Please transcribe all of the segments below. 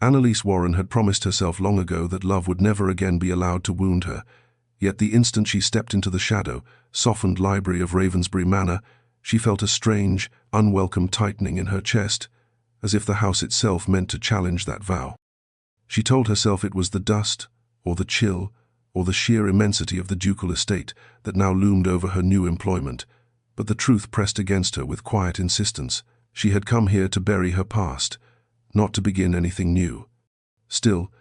Annalise Warren had promised herself long ago that love would never again be allowed to wound her, yet the instant she stepped into the shadow, softened library of Ravensbury Manor, she felt a strange, unwelcome tightening in her chest, as if the house itself meant to challenge that vow. She told herself it was the dust, or the chill, or the sheer immensity of the ducal estate that now loomed over her new employment, but the truth pressed against her with quiet insistence. She had come here to bury her past, not to begin anything new. Still,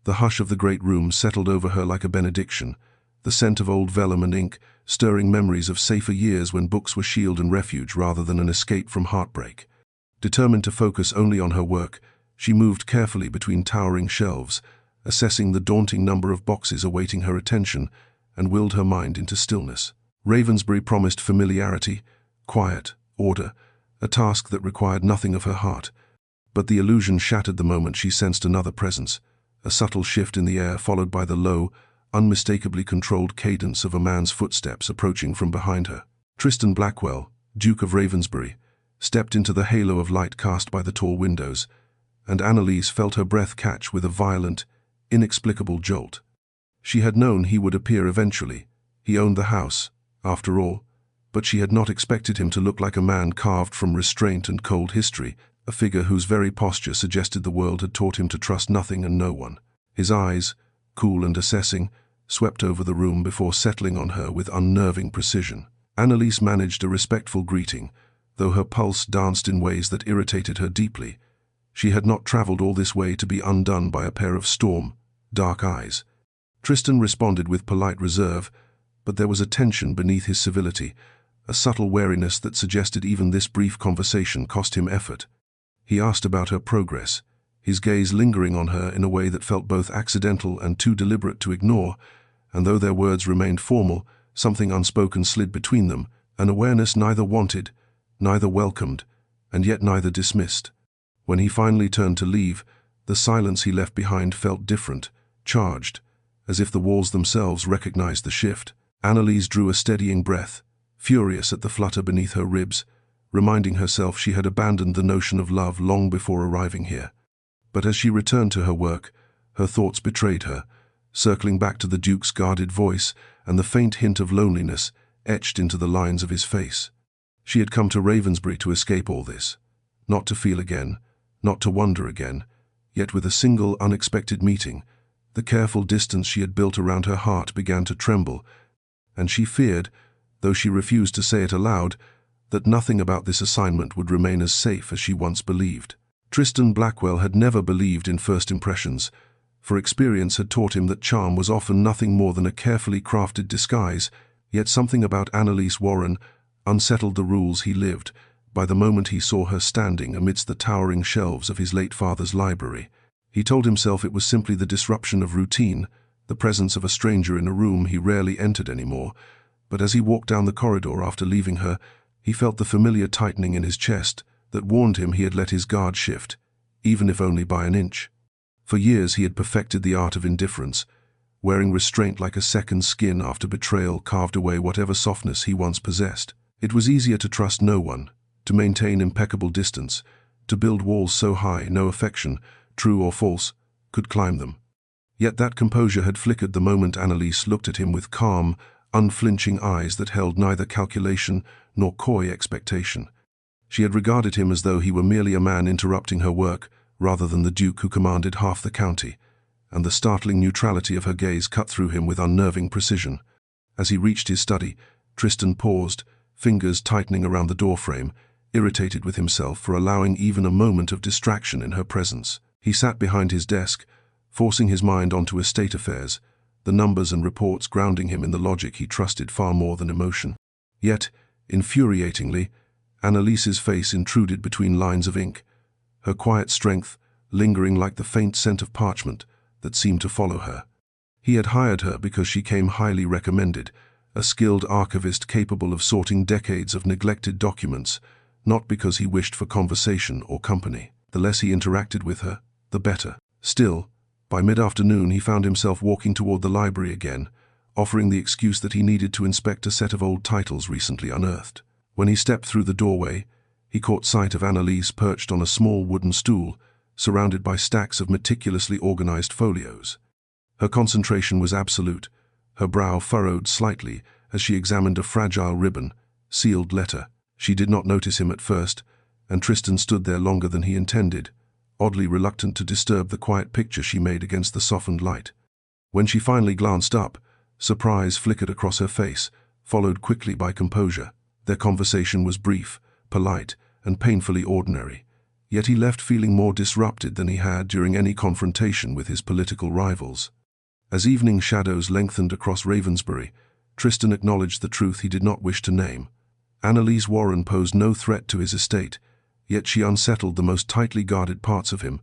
the hush of the great room settled over her like a benediction, the scent of old vellum and ink stirring memories of safer years when books were shield and refuge rather than an escape from heartbreak. Determined to focus only on her work, she moved carefully between towering shelves, assessing the daunting number of boxes awaiting her attention, and willed her mind into stillness. Ravensbury promised familiarity, quiet, order, a task that required nothing of her heart. But the illusion shattered the moment she sensed another presence, a subtle shift in the air followed by the low, unmistakably controlled cadence of a man's footsteps approaching from behind her. Tristan Blackwell, Duke of Ravensbury, stepped into the halo of light cast by the tall windows, and Annalise felt her breath catch with a violent, inexplicable jolt. She had known he would appear eventually. He owned the house, after all, but she had not expected him to look like a man carved from restraint and cold history, a figure whose very posture suggested the world had taught him to trust nothing and no one. His eyes, cool and assessing, swept over the room before settling on her with unnerving precision. Annalise managed a respectful greeting, though her pulse danced in ways that irritated her deeply. She had not traveled all this way to be undone by a pair of dark eyes. Tristan responded with polite reserve, but there was a tension beneath his civility, a subtle wariness that suggested even this brief conversation cost him effort. He asked about her progress, his gaze lingering on her in a way that felt both accidental and too deliberate to ignore, and though their words remained formal, something unspoken slid between them, an awareness neither wanted, neither welcomed, and yet neither dismissed. When he finally turned to leave, the silence he left behind felt different, charged, as if the walls themselves recognized the shift. Annalise drew a steadying breath, furious at the flutter beneath her ribs, reminding herself she had abandoned the notion of love long before arriving here. But as she returned to her work, her thoughts betrayed her, circling back to the Duke's guarded voice and the faint hint of loneliness etched into the lines of his face. She had come to Ravensbury to escape all this, not to feel again, not to wonder again, yet with a single unexpected meeting, the careful distance she had built around her heart began to tremble, and she feared, though she refused to say it aloud, that nothing about this assignment would remain as safe as she once believed. Tristan Blackwell had never believed in first impressions, for experience had taught him that charm was often nothing more than a carefully crafted disguise, yet something about Annalise Warren unsettled the rules he lived by the moment he saw her standing amidst the towering shelves of his late father's library. He told himself it was simply the disruption of routine, the presence of a stranger in a room he rarely entered anymore, but as he walked down the corridor after leaving her, he felt the familiar tightening in his chest that warned him he had let his guard shift, even if only by an inch. For years he had perfected the art of indifference, wearing restraint like a second skin after betrayal carved away whatever softness he once possessed. It was easier to trust no one, to maintain impeccable distance, to build walls so high no affection, true or false, could climb them. Yet that composure had flickered the moment Annalise looked at him with calm, unflinching eyes that held neither calculation nor coy expectation. She had regarded him as though he were merely a man interrupting her work, rather than the Duke who commanded half the county, and the startling neutrality of her gaze cut through him with unnerving precision. As he reached his study, Tristan paused, fingers tightening around the doorframe, irritated with himself for allowing even a moment of distraction in her presence. He sat behind his desk, forcing his mind onto estate affairs, the numbers and reports grounding him in the logic he trusted far more than emotion. Yet, infuriatingly, Annalise's face intruded between lines of ink, her quiet strength lingering like the faint scent of parchment that seemed to follow her. He had hired her because she came highly recommended, a skilled archivist capable of sorting decades of neglected documents, not because he wished for conversation or company. The less he interacted with her, the better. Still, by mid-afternoon he found himself walking toward the library again, offering the excuse that he needed to inspect a set of old titles recently unearthed. When he stepped through the doorway, he caught sight of Annalise perched on a small wooden stool, surrounded by stacks of meticulously organized folios. Her concentration was absolute, her brow furrowed slightly as she examined a fragile ribbon, sealed letter. She did not notice him at first, and Tristan stood there longer than he intended, oddly reluctant to disturb the quiet picture she made against the softened light. When she finally glanced up, surprise flickered across her face, followed quickly by composure. Their conversation was brief, polite, and painfully ordinary, yet he left feeling more disrupted than he had during any confrontation with his political rivals. As evening shadows lengthened across Ravensbury, Tristan acknowledged the truth he did not wish to name. Annalise Warren posed no threat to his estate, yet she unsettled the most tightly guarded parts of him,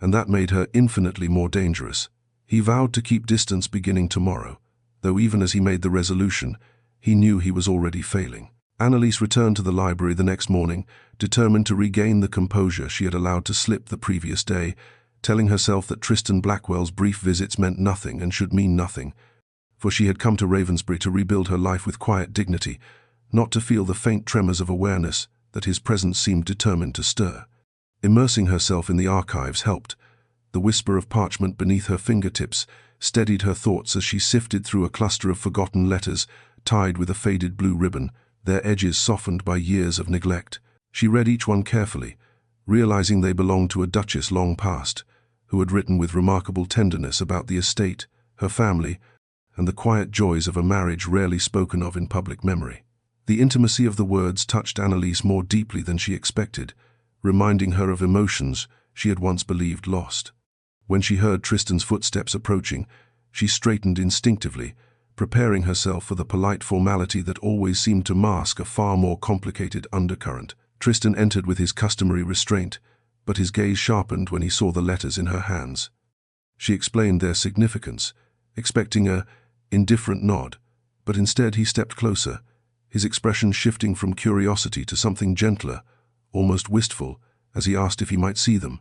and that made her infinitely more dangerous. He vowed to keep distance beginning tomorrow, though even as he made the resolution, he knew he was already failing. Annalise returned to the library the next morning, determined to regain the composure she had allowed to slip the previous day, telling herself that Tristan Blackwell's brief visits meant nothing and should mean nothing, for she had come to Ravensbury to rebuild her life with quiet dignity, not to feel the faint tremors of awareness that his presence seemed determined to stir. Immersing herself in the archives helped. The whisper of parchment beneath her fingertips steadied her thoughts as she sifted through a cluster of forgotten letters tied with a faded blue ribbon, their edges softened by years of neglect. She read each one carefully, realizing they belonged to a duchess long past, who had written with remarkable tenderness about the estate, her family, and the quiet joys of a marriage rarely spoken of in public memory. The intimacy of the words touched Annalise more deeply than she expected, reminding her of emotions she had once believed lost. When she heard Tristan's footsteps approaching, she straightened instinctively, preparing herself for the polite formality that always seemed to mask a far more complicated undercurrent. Tristan entered with his customary restraint, but his gaze sharpened when he saw the letters in her hands. She explained their significance, expecting an indifferent nod, but instead he stepped closer, his expression shifting from curiosity to something gentler, almost wistful, as he asked if he might see them.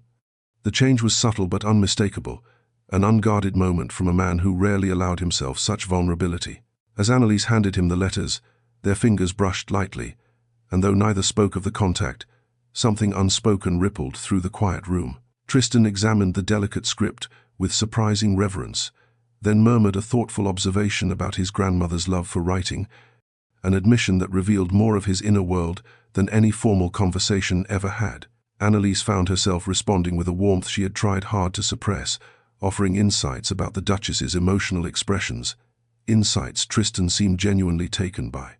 The change was subtle but unmistakable, an unguarded moment from a man who rarely allowed himself such vulnerability. As Annalise handed him the letters, their fingers brushed lightly, and though neither spoke of the contact, something unspoken rippled through the quiet room. Tristan examined the delicate script with surprising reverence, then murmured a thoughtful observation about his grandmother's love for writing, an admission that revealed more of his inner world than any formal conversation ever had. Annalise found herself responding with a warmth she had tried hard to suppress, offering insights about the Duchess's emotional expressions, insights Tristan seemed genuinely taken by.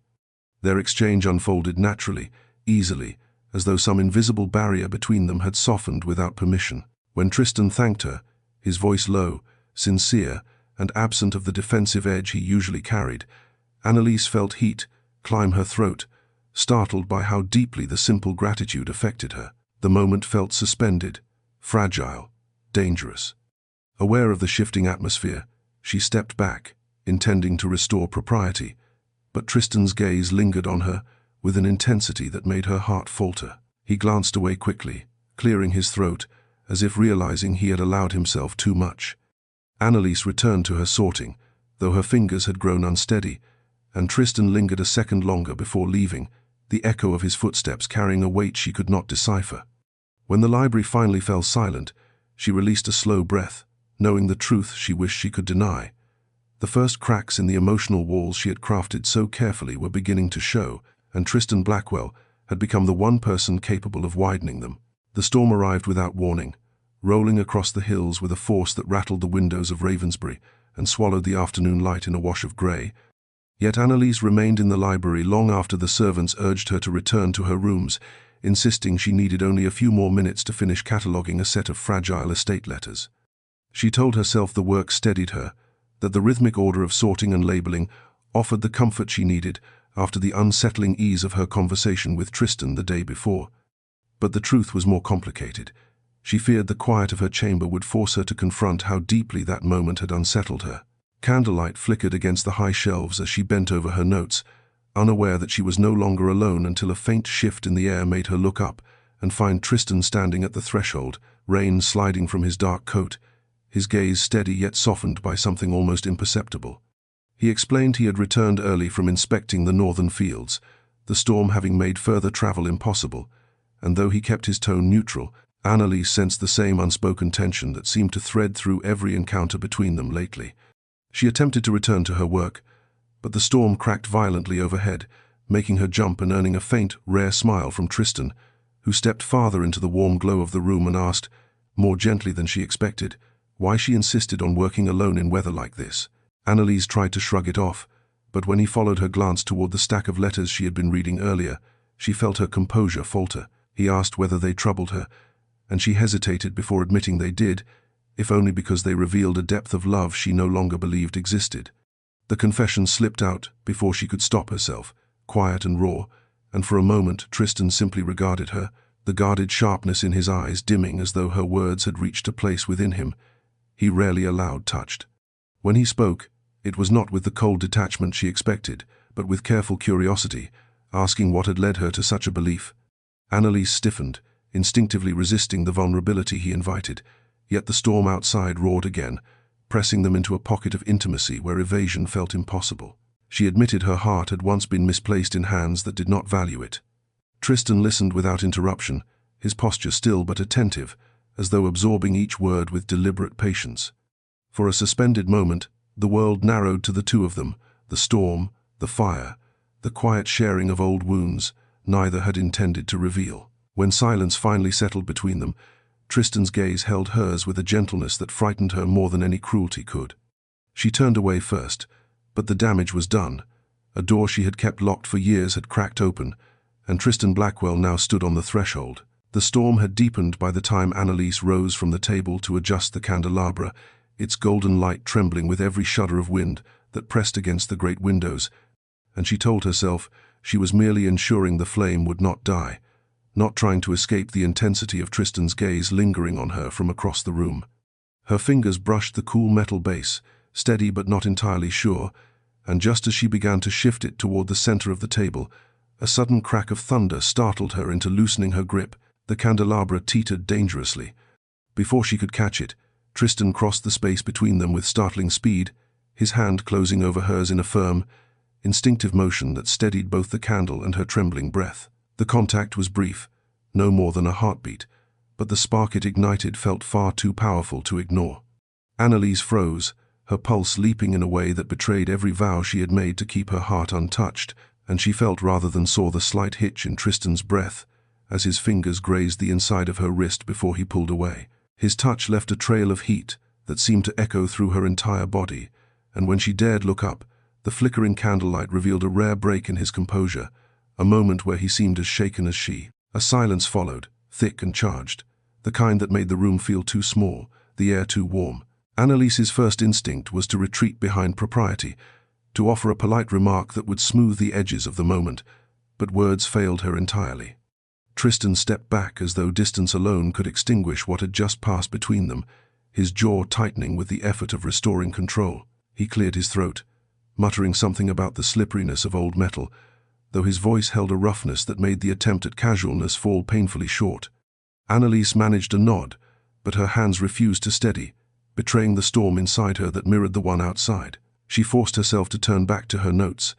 Their exchange unfolded naturally, easily, as though some invisible barrier between them had softened without permission. When Tristan thanked her, his voice low, sincere, and absent of the defensive edge he usually carried, Annalise felt heat climb her throat, startled by how deeply the simple gratitude affected her. The moment felt suspended, fragile, dangerous. Aware of the shifting atmosphere, she stepped back, intending to restore propriety, but Tristan's gaze lingered on her with an intensity that made her heart falter. He glanced away quickly, clearing his throat, as if realizing he had allowed himself too much. Annalise returned to her sorting, though her fingers had grown unsteady, and Tristan lingered a second longer before leaving, the echo of his footsteps carrying a weight she could not decipher. When the library finally fell silent, she released a slow breath, knowing the truth she wished she could deny. The first cracks in the emotional walls she had crafted so carefully were beginning to show, and Tristan Blackwell had become the one person capable of widening them. The storm arrived without warning, rolling across the hills with a force that rattled the windows of Ravensbury and swallowed the afternoon light in a wash of grey. Yet Annalise remained in the library long after the servants urged her to return to her rooms, insisting she needed only a few more minutes to finish cataloguing a set of fragile estate letters. She told herself the work steadied her, that the rhythmic order of sorting and labeling offered the comfort she needed after the unsettling ease of her conversation with Tristan the day before. But the truth was more complicated. She feared the quiet of her chamber would force her to confront how deeply that moment had unsettled her. Candlelight flickered against the high shelves as she bent over her notes, unaware that she was no longer alone until a faint shift in the air made her look up and find Tristan standing at the threshold, rain sliding from his dark coat, his gaze steady yet softened by something almost imperceptible. He explained he had returned early from inspecting the northern fields, the storm having made further travel impossible, and though he kept his tone neutral, Annalise sensed the same unspoken tension that seemed to thread through every encounter between them lately. She attempted to return to her work, but the storm cracked violently overhead, making her jump and earning a faint, rare smile from Tristan, who stepped farther into the warm glow of the room and asked, more gently than she expected, why she insisted on working alone in weather like this. Annalise tried to shrug it off, but when he followed her glance toward the stack of letters she had been reading earlier, she felt her composure falter. He asked whether they troubled her, and she hesitated before admitting they did, if only because they revealed a depth of love she no longer believed existed. The confession slipped out before she could stop herself, quiet and raw, and for a moment Tristan simply regarded her, the guarded sharpness in his eyes dimming as though her words had reached a place within him he rarely allowed touched. When he spoke, it was not with the cold detachment she expected, but with careful curiosity, asking what had led her to such a belief. Annalise stiffened, instinctively resisting the vulnerability he invited, yet the storm outside roared again, pressing them into a pocket of intimacy where evasion felt impossible. She admitted her heart had once been misplaced in hands that did not value it. Tristan listened without interruption, his posture still but attentive, as though absorbing each word with deliberate patience. For a suspended moment, the world narrowed to the two of them, the storm, the fire, the quiet sharing of old wounds neither had intended to reveal. When silence finally settled between them, Tristan's gaze held hers with a gentleness that frightened her more than any cruelty could. She turned away first, but the damage was done. A door she had kept locked for years had cracked open, and Tristan Blackwell now stood on the threshold. The storm had deepened by the time Annalise rose from the table to adjust the candelabra, its golden light trembling with every shudder of wind that pressed against the great windows, and she told herself she was merely ensuring the flame would not die, not trying to escape the intensity of Tristan's gaze lingering on her from across the room. Her fingers brushed the cool metal base, steady but not entirely sure, and just as she began to shift it toward the center of the table, a sudden crack of thunder startled her into loosening her grip. The candelabra teetered dangerously. Before she could catch it, Tristan crossed the space between them with startling speed, his hand closing over hers in a firm, instinctive motion that steadied both the candle and her trembling breath. The contact was brief, no more than a heartbeat, but the spark it ignited felt far too powerful to ignore. Annalise froze, her pulse leaping in a way that betrayed every vow she had made to keep her heart untouched, and she felt rather than saw the slight hitch in Tristan's breath as his fingers grazed the inside of her wrist before he pulled away. His touch left a trail of heat that seemed to echo through her entire body, and when she dared look up, the flickering candlelight revealed a rare break in his composure, a moment where he seemed as shaken as she. A silence followed, thick and charged, the kind that made the room feel too small, the air too warm. Annalise's first instinct was to retreat behind propriety, to offer a polite remark that would smooth the edges of the moment, but words failed her entirely. Tristan stepped back as though distance alone could extinguish what had just passed between them, his jaw tightening with the effort of restoring control. He cleared his throat, muttering something about the slipperiness of old metal, though his voice held a roughness that made the attempt at casualness fall painfully short. Annalise managed a nod, but her hands refused to steady, betraying the storm inside her that mirrored the one outside. She forced herself to turn back to her notes,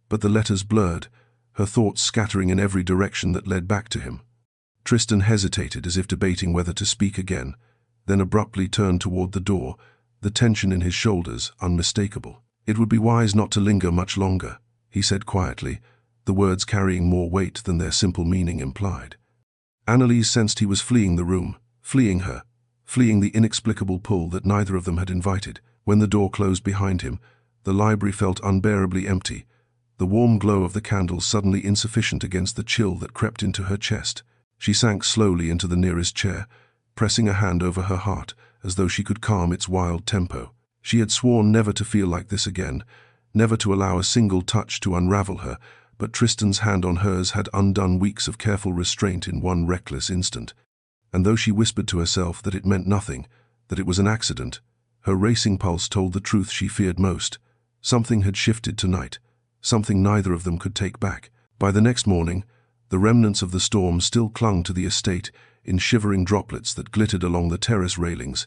but the letters blurred, her thoughts scattering in every direction that led back to him. Tristan hesitated as if debating whether to speak again, then abruptly turned toward the door, the tension in his shoulders unmistakable. "It would be wise not to linger much longer," he said quietly, the words carrying more weight than their simple meaning implied. Annalise sensed he was fleeing the room, fleeing her, fleeing the inexplicable pull that neither of them had invited. When the door closed behind him, the library felt unbearably empty, the warm glow of the candles suddenly insufficient against the chill that crept into her chest. She sank slowly into the nearest chair, pressing a hand over her heart as though she could calm its wild tempo. She had sworn never to feel like this again, never to allow a single touch to unravel her, but Tristan's hand on hers had undone weeks of careful restraint in one reckless instant. And though she whispered to herself that it meant nothing, that it was an accident, her racing pulse told the truth she feared most. Something had shifted tonight, something neither of them could take back. By the next morning, the remnants of the storm still clung to the estate in shivering droplets that glittered along the terrace railings.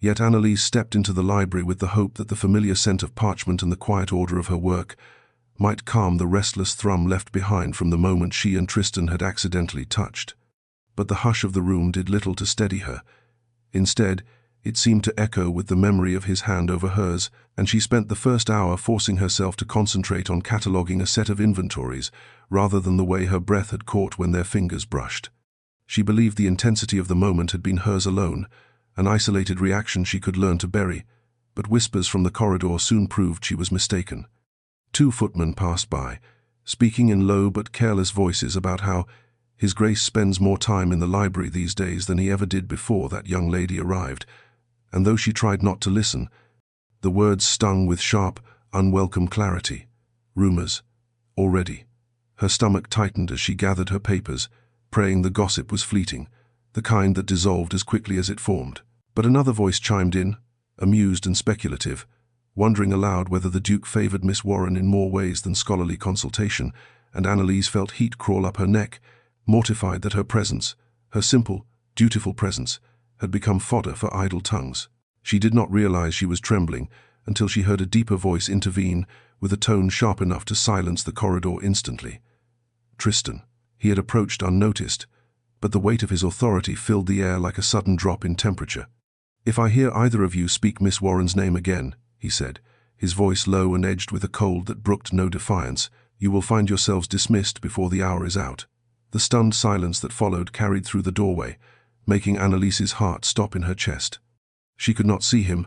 Yet Annalise stepped into the library with the hope that the familiar scent of parchment and the quiet order of her work might calm the restless thrum left behind from the moment she and Tristan had accidentally touched. but the hush of the room did little to steady her. Instead, it seemed to echo with the memory of his hand over hers, and she spent the first hour forcing herself to concentrate on cataloguing a set of inventories, rather than the way her breath had caught when their fingers brushed. She believed the intensity of the moment had been hers alone, an isolated reaction she could learn to bury, but whispers from the corridor soon proved she was mistaken. 2 footmen passed by, speaking in low but careless voices about how His Grace spends more time in the library these days than he ever did before that young lady arrived, and though she tried not to listen, the words stung with sharp, unwelcome clarity. Rumors. Already. Her stomach tightened as she gathered her papers, praying the gossip was fleeting, the kind that dissolved as quickly as it formed. But another voice chimed in, amused and speculative, wondering aloud whether the Duke favored Miss Warren in more ways than scholarly consultation, and Annalise felt heat crawl up her neck, mortified that her presence, her simple, dutiful presence, had become fodder for idle tongues. She did not realize she was trembling until she heard a deeper voice intervene with a tone sharp enough to silence the corridor instantly. Tristan. He had approached unnoticed, but the weight of his authority filled the air like a sudden drop in temperature. "If I hear either of you speak Miss Warren's name again," he said, his voice low and edged with a cold that brooked no defiance, "you will find yourselves dismissed before the hour is out." The stunned silence that followed carried through the doorway, making Annalise's heart stop in her chest. She could not see him,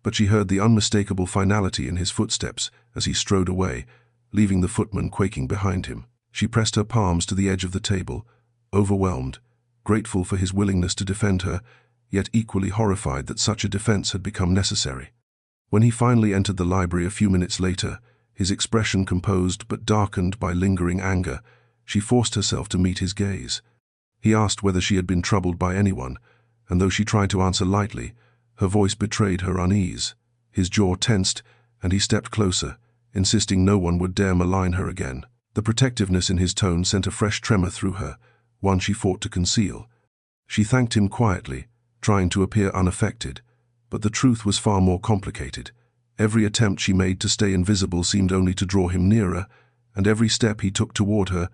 but she heard the unmistakable finality in his footsteps as he strode away, leaving the footman quaking behind him. She pressed her palms to the edge of the table, overwhelmed, grateful for his willingness to defend her, yet equally horrified that such a defense had become necessary. When he finally entered the library a few minutes later, his expression composed but darkened by lingering anger, she forced herself to meet his gaze. He asked whether she had been troubled by anyone, and though she tried to answer lightly, her voice betrayed her unease. His jaw tensed, and he stepped closer, insisting no one would dare malign her again. The protectiveness in his tone sent a fresh tremor through her, one she fought to conceal. She thanked him quietly, trying to appear unaffected, but the truth was far more complicated. Every attempt she made to stay invisible seemed only to draw him nearer, and every step he took toward her,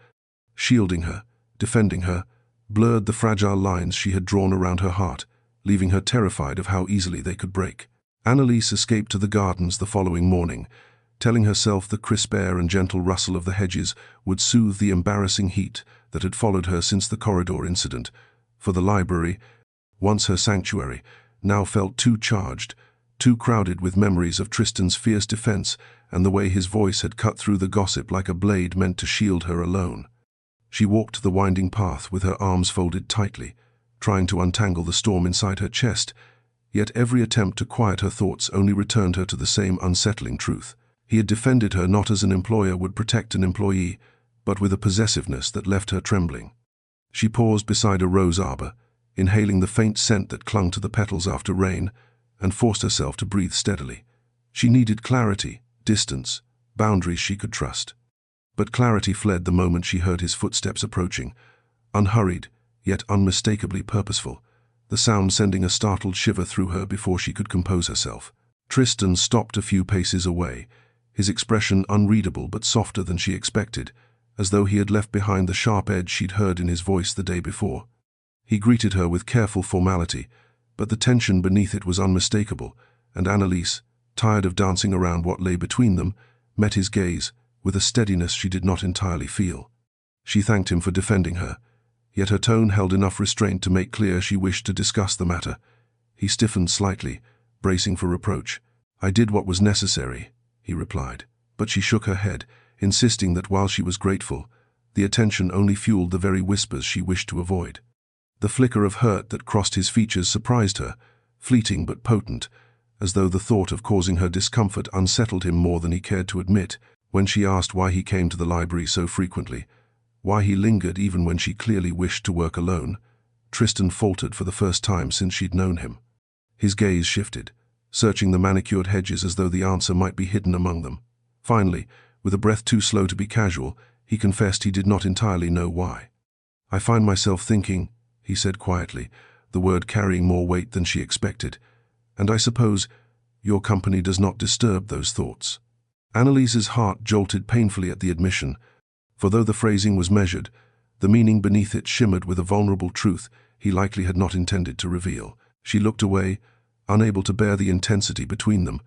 shielding her, defending her, blurred the fragile lines she had drawn around her heart, leaving her terrified of how easily they could break. Annalise escaped to the gardens the following morning, telling herself the crisp air and gentle rustle of the hedges would soothe the embarrassing heat that had followed her since the corridor incident, for the library, once her sanctuary, now felt too charged, too crowded with memories of Tristan's fierce defense and the way his voice had cut through the gossip like a blade meant to shield her alone. She walked the winding path with her arms folded tightly, trying to untangle the storm inside her chest, yet every attempt to quiet her thoughts only returned her to the same unsettling truth. He had defended her not as an employer would protect an employee, but with a possessiveness that left her trembling. She paused beside a rose arbor, inhaling the faint scent that clung to the petals after rain, and forced herself to breathe steadily. She needed clarity, distance, boundaries she could trust. But clarity fled the moment she heard his footsteps approaching, unhurried, yet unmistakably purposeful, the sound sending a startled shiver through her before she could compose herself. Tristan stopped a few paces away, his expression unreadable but softer than she expected, as though he had left behind the sharp edge she'd heard in his voice the day before. He greeted her with careful formality, but the tension beneath it was unmistakable, and Annalise, tired of dancing around what lay between them, met his gaze with a steadiness she did not entirely feel. She thanked him for defending her, yet her tone held enough restraint to make clear she wished to discuss the matter. He stiffened slightly, bracing for reproach. "I did what was necessary," he replied, but she shook her head, insisting that while she was grateful, the attention only fueled the very whispers she wished to avoid. The flicker of hurt that crossed his features surprised her, fleeting but potent, as though the thought of causing her discomfort unsettled him more than he cared to admit. When she asked why he came to the library so frequently, why he lingered even when she clearly wished to work alone, Tristan faltered for the first time since she'd known him. His gaze shifted, searching the manicured hedges as though the answer might be hidden among them. Finally, with a breath too slow to be casual, he confessed he did not entirely know why. "I find myself thinking," he said quietly, the word carrying more weight than she expected, "and I suppose your company does not disturb those thoughts." Annalise's heart jolted painfully at the admission, for though the phrasing was measured, The meaning beneath it shimmered with a vulnerable truth he likely had not intended to reveal. She looked away, unable to bear the intensity between them,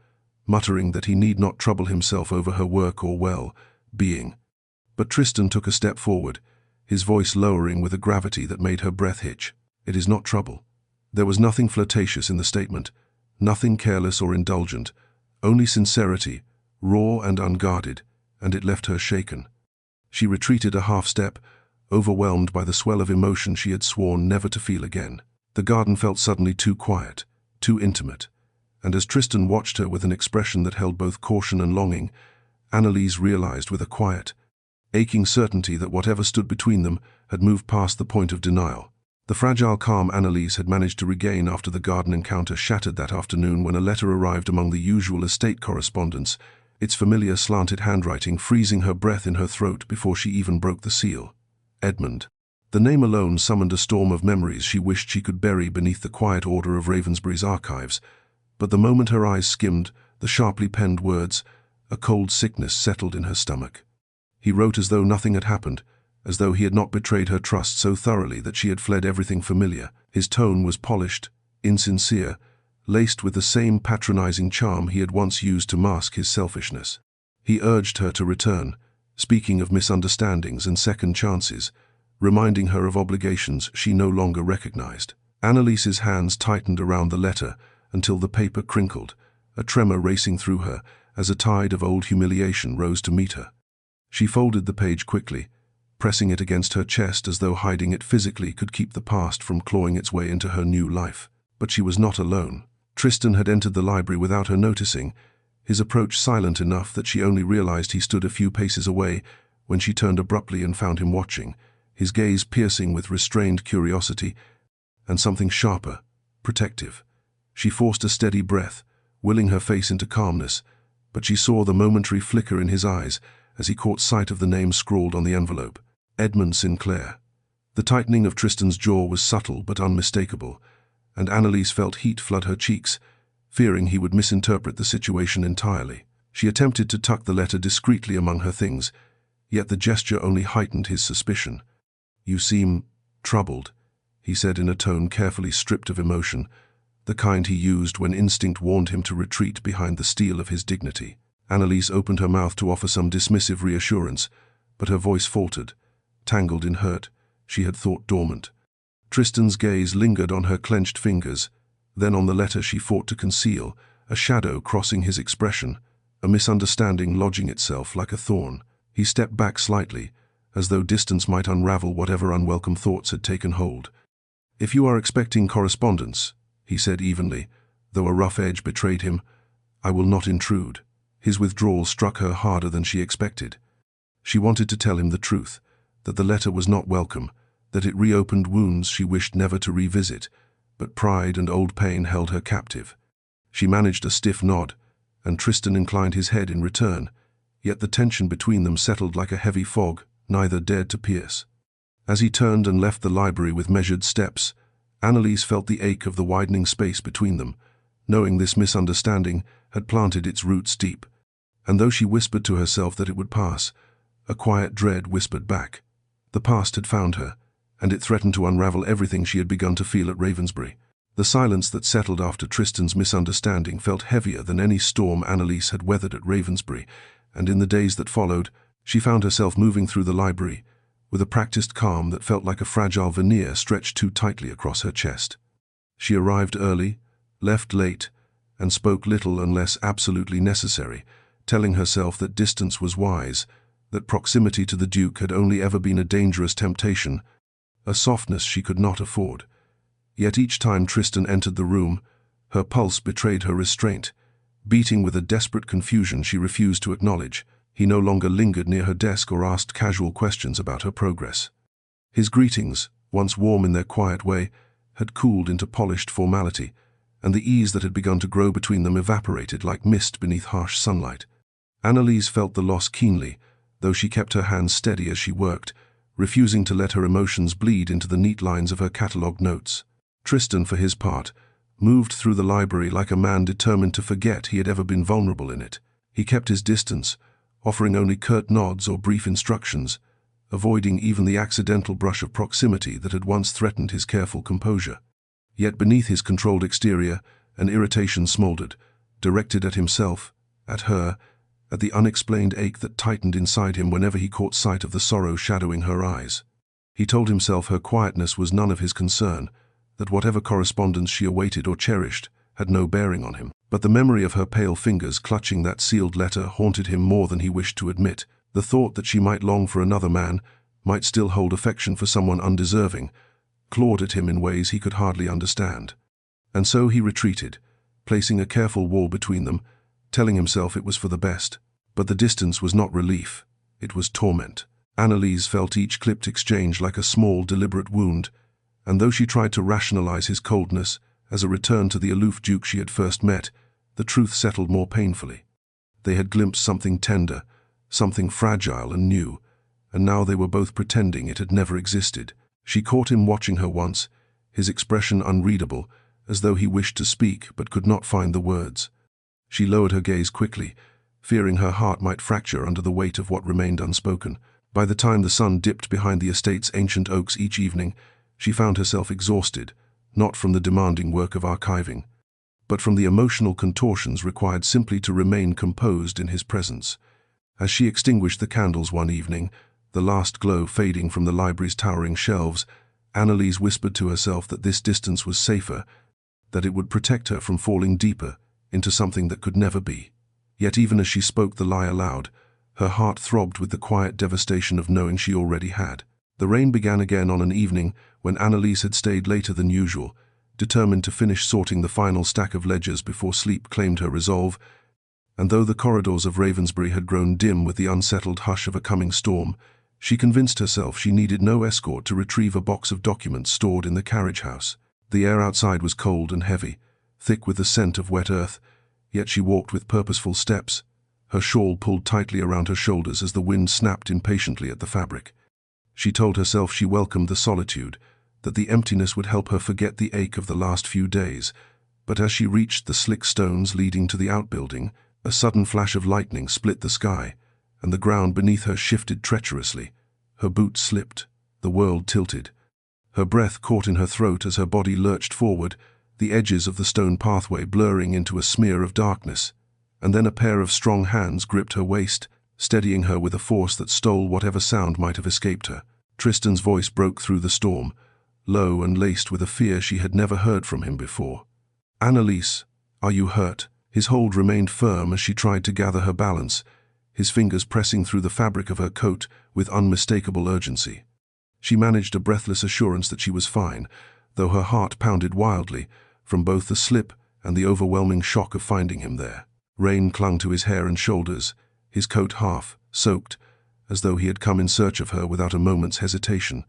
muttering that he need not trouble himself over her work or well-being. But Tristan took a step forward, his voice lowering with a gravity that made her breath hitch. "It is not trouble." There was nothing flirtatious in the statement, nothing careless or indulgent, only sincerity, raw and unguarded, and it left her shaken. She retreated a half-step, overwhelmed by the swell of emotion she had sworn never to feel again. The garden felt suddenly too quiet, too intimate, and as Tristan watched her with an expression that held both caution and longing, Annalise realized with a quiet, aching certainty that whatever stood between them had moved past the point of denial. The fragile calm Annalise had managed to regain after the garden encounter shattered that afternoon when a letter arrived among the usual estate correspondence, its familiar slanted handwriting freezing her breath in her throat before she even broke the seal. Edmund. The name alone summoned a storm of memories she wished she could bury beneath the quiet order of Ravensbury's archives, but the moment her eyes skimmed the sharply penned words, a cold sickness settled in her stomach. He wrote as though nothing had happened, as though he had not betrayed her trust so thoroughly that she had fled everything familiar. His tone was polished, insincere, laced with the same patronizing charm he had once used to mask his selfishness. He urged her to return, speaking of misunderstandings and second chances, reminding her of obligations she no longer recognized. Annalise's hands tightened around the letter until the paper crinkled, a tremor racing through her as a tide of old humiliation rose to meet her. She folded the page quickly, pressing it against her chest as though hiding it physically could keep the past from clawing its way into her new life. But she was not alone. Tristan had entered the library without her noticing, his approach silent enough that she only realized he stood a few paces away when she turned abruptly and found him watching, his gaze piercing with restrained curiosity and something sharper, protective. She forced a steady breath, willing her face into calmness, but she saw the momentary flicker in his eyes as he caught sight of the name scrawled on the envelope. Edmund Sinclair. The tightening of Tristan's jaw was subtle but unmistakable, and Annalise felt heat flood her cheeks, fearing he would misinterpret the situation entirely. She attempted to tuck the letter discreetly among her things, yet the gesture only heightened his suspicion. "You seem troubled," he said in a tone carefully stripped of emotion, the kind he used when instinct warned him to retreat behind the steel of his dignity. Annalise opened her mouth to offer some dismissive reassurance, but her voice faltered, tangled in hurt she had thought dormant. Tristan's gaze lingered on her clenched fingers, then on the letter she fought to conceal, a shadow crossing his expression, a misunderstanding lodging itself like a thorn. He stepped back slightly, as though distance might unravel whatever unwelcome thoughts had taken hold. "If you are expecting correspondence," he said evenly, though a rough edge betrayed him, "I will not intrude." His withdrawal struck her harder than she expected. She wanted to tell him the truth, that the letter was not welcome, that it reopened wounds she wished never to revisit, but pride and old pain held her captive. She managed a stiff nod, and Tristan inclined his head in return, yet the tension between them settled like a heavy fog neither dared to pierce. As he turned and left the library with measured steps, Annalise felt the ache of the widening space between them, knowing this misunderstanding had planted its roots deep. And though she whispered to herself that it would pass, a quiet dread whispered back. The past had found her, and it threatened to unravel everything she had begun to feel at Ravensbury. The silence that settled after Tristan's misunderstanding felt heavier than any storm Annalise had weathered at Ravensbury, and in the days that followed, she found herself moving through the library, with a practiced calm that felt like a fragile veneer stretched too tightly across her chest. She arrived early, left late, and spoke little unless absolutely necessary, telling herself that distance was wise, that proximity to the Duke had only ever been a dangerous temptation, a softness she could not afford. Yet each time Tristan entered the room, her pulse betrayed her restraint, beating with a desperate confusion she refused to acknowledge. He no longer lingered near her desk or asked casual questions about her progress. His greetings, once warm in their quiet way, had cooled into polished formality, and the ease that had begun to grow between them evaporated like mist beneath harsh sunlight. Annalise felt the loss keenly, though she kept her hands steady as she worked, refusing to let her emotions bleed into the neat lines of her catalogued notes. Tristan, for his part, moved through the library like a man determined to forget he had ever been vulnerable in it. He kept his distance, offering only curt nods or brief instructions, avoiding even the accidental brush of proximity that had once threatened his careful composure. Yet beneath his controlled exterior, an irritation smoldered, directed at himself, at her, at the unexplained ache that tightened inside him whenever he caught sight of the sorrow shadowing her eyes. He told himself her quietness was none of his concern, that whatever correspondence she awaited or cherished had no bearing on him. But the memory of her pale fingers clutching that sealed letter haunted him more than he wished to admit. The thought that she might long for another man, might still hold affection for someone undeserving, clawed at him in ways he could hardly understand. And so he retreated, placing a careful wall between them, telling himself it was for the best. But the distance was not relief, it was torment. Annalise felt each clipped exchange like a small, deliberate wound, and though she tried to rationalize his coldness as a return to the aloof Duke she had first met, the truth settled more painfully. They had glimpsed something tender, something fragile and new, and now they were both pretending it had never existed. She caught him watching her once, his expression unreadable, as though he wished to speak but could not find the words. She lowered her gaze quickly, fearing her heart might fracture under the weight of what remained unspoken. By the time the sun dipped behind the estate's ancient oaks each evening, she found herself exhausted, not from the demanding work of archiving, but from the emotional contortions required simply to remain composed in his presence. As she extinguished the candles one evening, the last glow fading from the library's towering shelves, Annalise whispered to herself that this distance was safer, that it would protect her from falling deeper into something that could never be. Yet even as she spoke the lie aloud, her heart throbbed with the quiet devastation of knowing she already had. The rain began again on an evening when Annalise had stayed later than usual, determined to finish sorting the final stack of ledgers before sleep claimed her resolve, and though the corridors of Ravensbury had grown dim with the unsettled hush of a coming storm, she convinced herself she needed no escort to retrieve a box of documents stored in the carriage house. The air outside was cold and heavy, thick with the scent of wet earth, yet she walked with purposeful steps, her shawl pulled tightly around her shoulders as the wind snapped impatiently at the fabric. She told herself she welcomed the solitude, that the emptiness would help her forget the ache of the last few days, but as she reached the slick stones leading to the outbuilding, a sudden flash of lightning split the sky, and the ground beneath her shifted treacherously. Her boots slipped, the world tilted. Her breath caught in her throat as her body lurched forward, the edges of the stone pathway blurring into a smear of darkness, and then a pair of strong hands gripped her waist, steadying her with a force that stole whatever sound might have escaped her. Tristan's voice broke through the storm, low and laced with a fear she had never heard from him before. "Annalise, are you hurt?" His hold remained firm as she tried to gather her balance, his fingers pressing through the fabric of her coat with unmistakable urgency. She managed a breathless assurance that she was fine, though her heart pounded wildly from both the slip and the overwhelming shock of finding him there. Rain clung to his hair and shoulders, his coat half soaked, as though he had come in search of her without a moment's hesitation.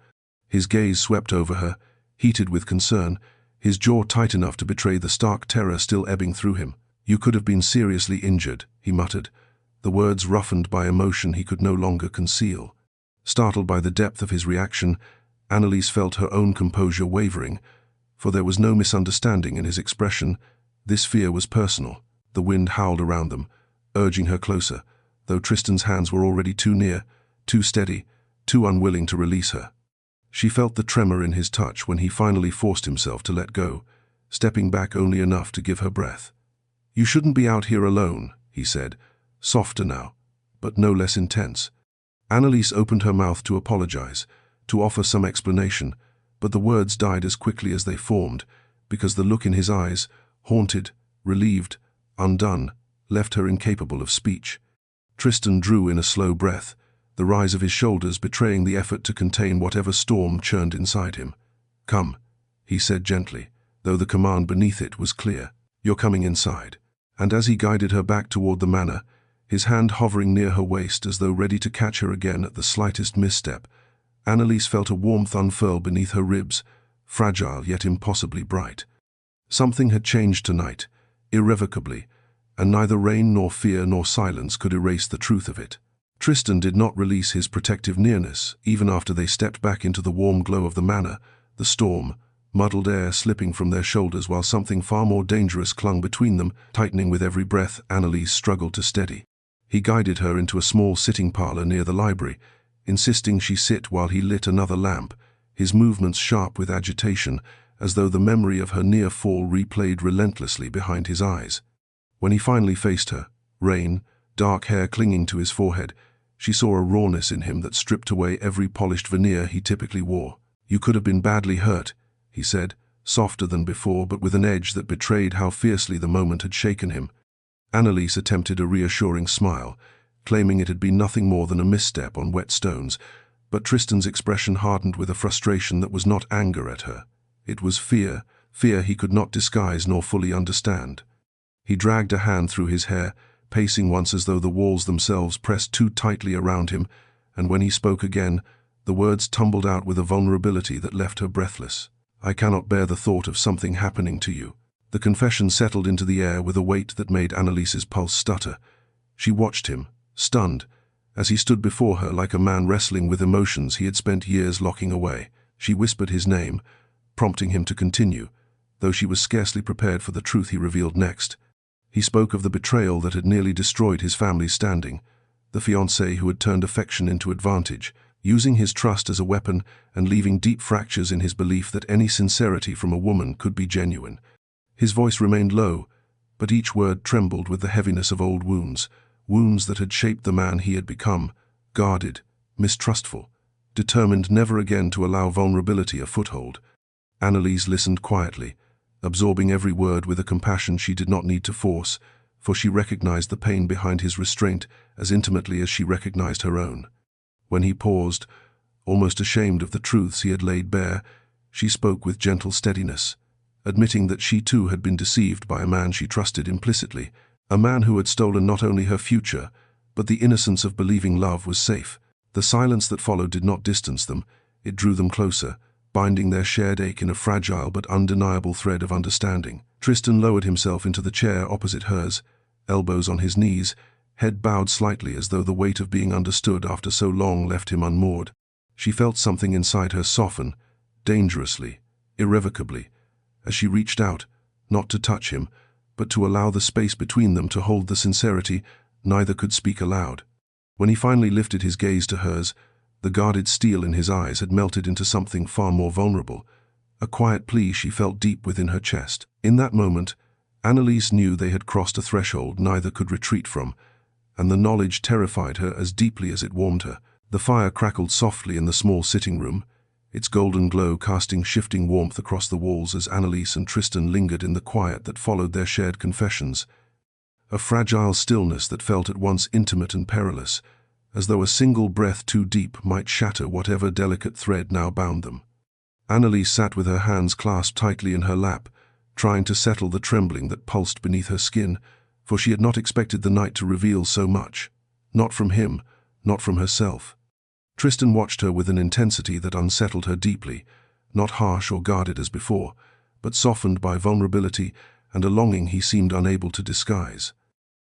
His gaze swept over her, heated with concern, his jaw tight enough to betray the stark terror still ebbing through him. "You could have been seriously injured," he muttered, the words roughened by emotion he could no longer conceal. Startled by the depth of his reaction, Annalise felt her own composure wavering, for there was no misunderstanding in his expression. This fear was personal. The wind howled around them, urging her closer, though Tristan's hands were already too near, too steady, too unwilling to release her. She felt the tremor in his touch when he finally forced himself to let go, stepping back only enough to give her breath. "You shouldn't be out here alone," he said, softer now, but no less intense. Annalise opened her mouth to apologize, to offer some explanation, but the words died as quickly as they formed, because the look in his eyes, haunted, relieved, undone, left her incapable of speech. Tristan drew in a slow breath, the rise of his shoulders betraying the effort to contain whatever storm churned inside him. "Come," he said gently, though the command beneath it was clear. "You're coming inside." And as he guided her back toward the manor, his hand hovering near her waist as though ready to catch her again at the slightest misstep, Annalise felt a warmth unfurl beneath her ribs, fragile yet impossibly bright. Something had changed tonight, irrevocably, and neither rain nor fear nor silence could erase the truth of it. Tristan did not release his protective nearness, even after they stepped back into the warm glow of the manor, the storm, muddled air slipping from their shoulders while something far more dangerous clung between them, tightening with every breath Annalise struggled to steady. He guided her into a small sitting parlor near the library, insisting she sit while he lit another lamp, his movements sharp with agitation, as though the memory of her near fall replayed relentlessly behind his eyes. When he finally faced her, rain, dark hair clinging to his forehead, she saw a rawness in him that stripped away every polished veneer he typically wore. "You could have been badly hurt," he said, softer than before but with an edge that betrayed how fiercely the moment had shaken him. Annalise attempted a reassuring smile, claiming it had been nothing more than a misstep on wet stones, but Tristan's expression hardened with a frustration that was not anger at her. It was fear, fear he could not disguise nor fully understand. He dragged a hand through his hair, pacing once as though the walls themselves pressed too tightly around him, and when he spoke again, the words tumbled out with a vulnerability that left her breathless. "I cannot bear the thought of something happening to you." The confession settled into the air with a weight that made Annalise's pulse stutter. She watched him, stunned, as he stood before her like a man wrestling with emotions he had spent years locking away. She whispered his name, prompting him to continue, though she was scarcely prepared for the truth he revealed next. He spoke of the betrayal that had nearly destroyed his family's standing, the fiancé who had turned affection into advantage, using his trust as a weapon and leaving deep fractures in his belief that any sincerity from a woman could be genuine. His voice remained low, but each word trembled with the heaviness of old wounds, wounds that had shaped the man he had become, guarded, mistrustful, determined never again to allow vulnerability a foothold. Annalise listened quietly, absorbing every word with a compassion she did not need to force, for she recognized the pain behind his restraint as intimately as she recognized her own. When he paused, almost ashamed of the truths he had laid bare, she spoke with gentle steadiness, admitting that she too had been deceived by a man she trusted implicitly, a man who had stolen not only her future, but the innocence of believing love was safe. The silence that followed did not distance them, it drew them closer, binding their shared ache in a fragile but undeniable thread of understanding. Tristan lowered himself into the chair opposite hers, elbows on his knees, head bowed slightly as though the weight of being understood after so long left him unmoored. She felt something inside her soften, dangerously, irrevocably, as she reached out, not to touch him, but to allow the space between them to hold the sincerity neither could speak aloud. When he finally lifted his gaze to hers, the guarded steel in his eyes had melted into something far more vulnerable, a quiet plea she felt deep within her chest. In that moment, Annalise knew they had crossed a threshold neither could retreat from, and the knowledge terrified her as deeply as it warmed her. The fire crackled softly in the small sitting room, its golden glow casting shifting warmth across the walls as Annalise and Tristan lingered in the quiet that followed their shared confessions. A fragile stillness that felt at once intimate and perilous, as though a single breath too deep might shatter whatever delicate thread now bound them. Annalise sat with her hands clasped tightly in her lap, trying to settle the trembling that pulsed beneath her skin, for she had not expected the night to reveal so much. Not from him, not from herself. Tristan watched her with an intensity that unsettled her deeply, not harsh or guarded as before, but softened by vulnerability and a longing he seemed unable to disguise.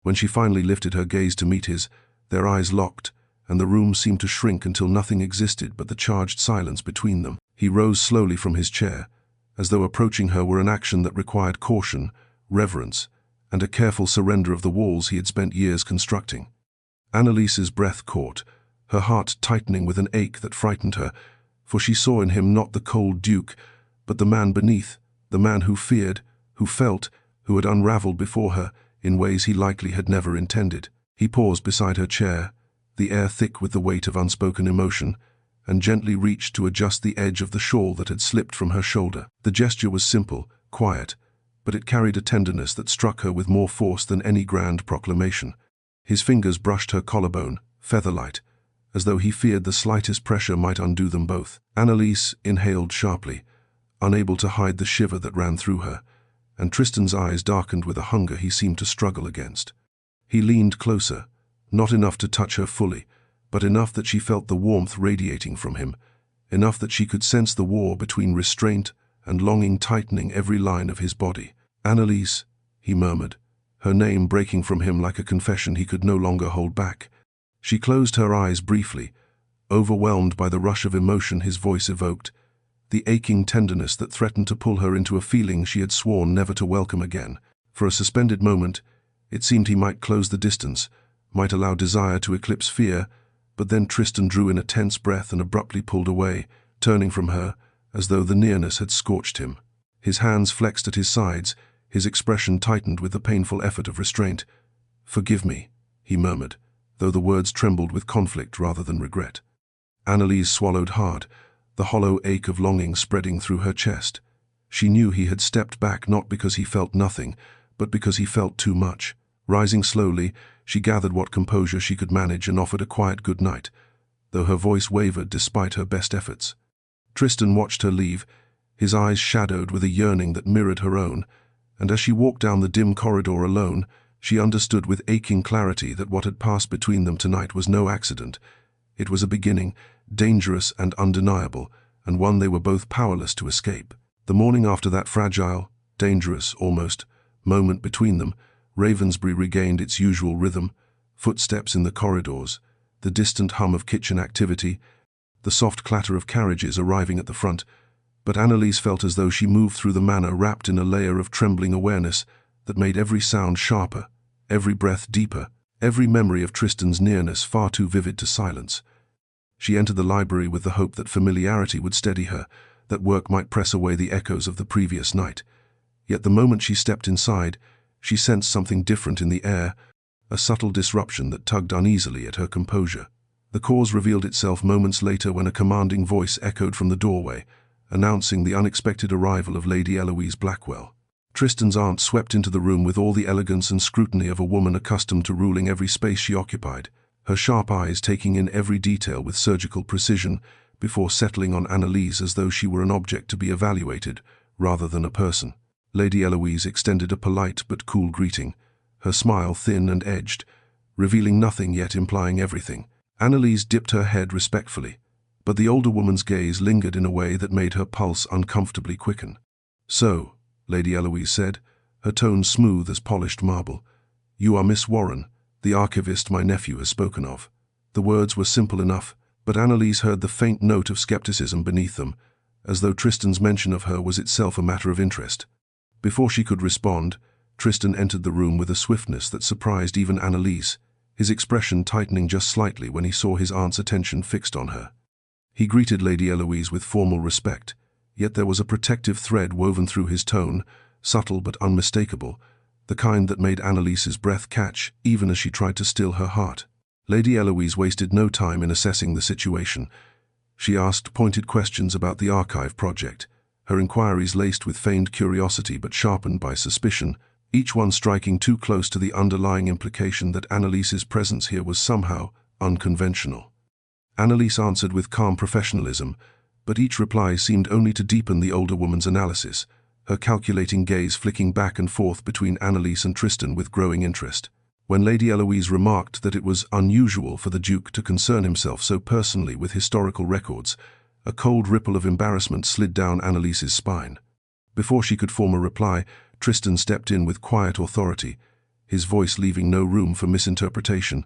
When she finally lifted her gaze to meet his, their eyes locked, and the room seemed to shrink until nothing existed but the charged silence between them. He rose slowly from his chair, as though approaching her were an action that required caution, reverence, and a careful surrender of the walls he had spent years constructing. Annalise's breath caught, her heart tightening with an ache that frightened her, for she saw in him not the cold duke, but the man beneath, the man who feared, who felt, who had unraveled before her in ways he likely had never intended. He paused beside her chair, the air thick with the weight of unspoken emotion, and gently reached to adjust the edge of the shawl that had slipped from her shoulder. The gesture was simple, quiet, but it carried a tenderness that struck her with more force than any grand proclamation. His fingers brushed her collarbone, feather-light, as though he feared the slightest pressure might undo them both. Annalise inhaled sharply, unable to hide the shiver that ran through her, and Tristan's eyes darkened with a hunger he seemed to struggle against. He leaned closer, not enough to touch her fully, but enough that she felt the warmth radiating from him, enough that she could sense the war between restraint and longing tightening every line of his body. "Annalise," he murmured, her name breaking from him like a confession he could no longer hold back. She closed her eyes briefly, overwhelmed by the rush of emotion his voice evoked, the aching tenderness that threatened to pull her into a feeling she had sworn never to welcome again. For a suspended moment, it seemed he might close the distance, might allow desire to eclipse fear, But then Tristan drew in a tense breath and abruptly pulled away, turning from her, as though the nearness had scorched him. His hands flexed at his sides, his expression tightened with the painful effort of restraint. "Forgive me," he murmured, though the words trembled with conflict rather than regret. Annalise swallowed hard, the hollow ache of longing spreading through her chest. She knew he had stepped back not because he felt nothing, but because he felt too much. Rising slowly, she gathered what composure she could manage and offered a quiet good night, though her voice wavered despite her best efforts. Tristan watched her leave, his eyes shadowed with a yearning that mirrored her own, and as she walked down the dim corridor alone, she understood with aching clarity that what had passed between them tonight was no accident. It was a beginning, dangerous and undeniable, and one they were both powerless to escape. The morning after that fragile, dangerous, almost, moment between them, Ravensbury regained its usual rhythm, footsteps in the corridors, the distant hum of kitchen activity, the soft clatter of carriages arriving at the front, but Annalise felt as though she moved through the manor wrapped in a layer of trembling awareness that made every sound sharper, every breath deeper, every memory of Tristan's nearness far too vivid to silence. She entered the library with the hope that familiarity would steady her, that work might press away the echoes of the previous night. Yet the moment she stepped inside, she sensed something different in the air, a subtle disruption that tugged uneasily at her composure. The cause revealed itself moments later when a commanding voice echoed from the doorway, announcing the unexpected arrival of Lady Annalise Blackwell. Tristan's aunt swept into the room with all the elegance and scrutiny of a woman accustomed to ruling every space she occupied, her sharp eyes taking in every detail with surgical precision before settling on Annalise as though she were an object to be evaluated, rather than a person. Lady Eloise extended a polite but cool greeting, her smile thin and edged, revealing nothing yet implying everything. Annalise dipped her head respectfully, but the older woman's gaze lingered in a way that made her pulse uncomfortably quicken. "So," Lady Eloise said, her tone smooth as polished marble, "you are Miss Warren, the archivist my nephew has spoken of." The words were simple enough, but Annalise heard the faint note of skepticism beneath them, as though Tristan's mention of her was itself a matter of interest. Before she could respond, Tristan entered the room with a swiftness that surprised even Annalise, his expression tightening just slightly when he saw his aunt's attention fixed on her. He greeted Lady Eloise with formal respect, yet there was a protective thread woven through his tone, subtle but unmistakable, the kind that made Annalise's breath catch even as she tried to still her heart. Lady Eloise wasted no time in assessing the situation. She asked pointed questions about the archive project, her inquiries laced with feigned curiosity but sharpened by suspicion, each one striking too close to the underlying implication that Annalise's presence here was somehow unconventional. Annalise answered with calm professionalism, but each reply seemed only to deepen the older woman's analysis, her calculating gaze flicking back and forth between Annalise and Tristan with growing interest. When Lady Eloise remarked that it was unusual for the Duke to concern himself so personally with historical records, a cold ripple of embarrassment slid down Annalise's spine. Before she could form a reply, Tristan stepped in with quiet authority, his voice leaving no room for misinterpretation.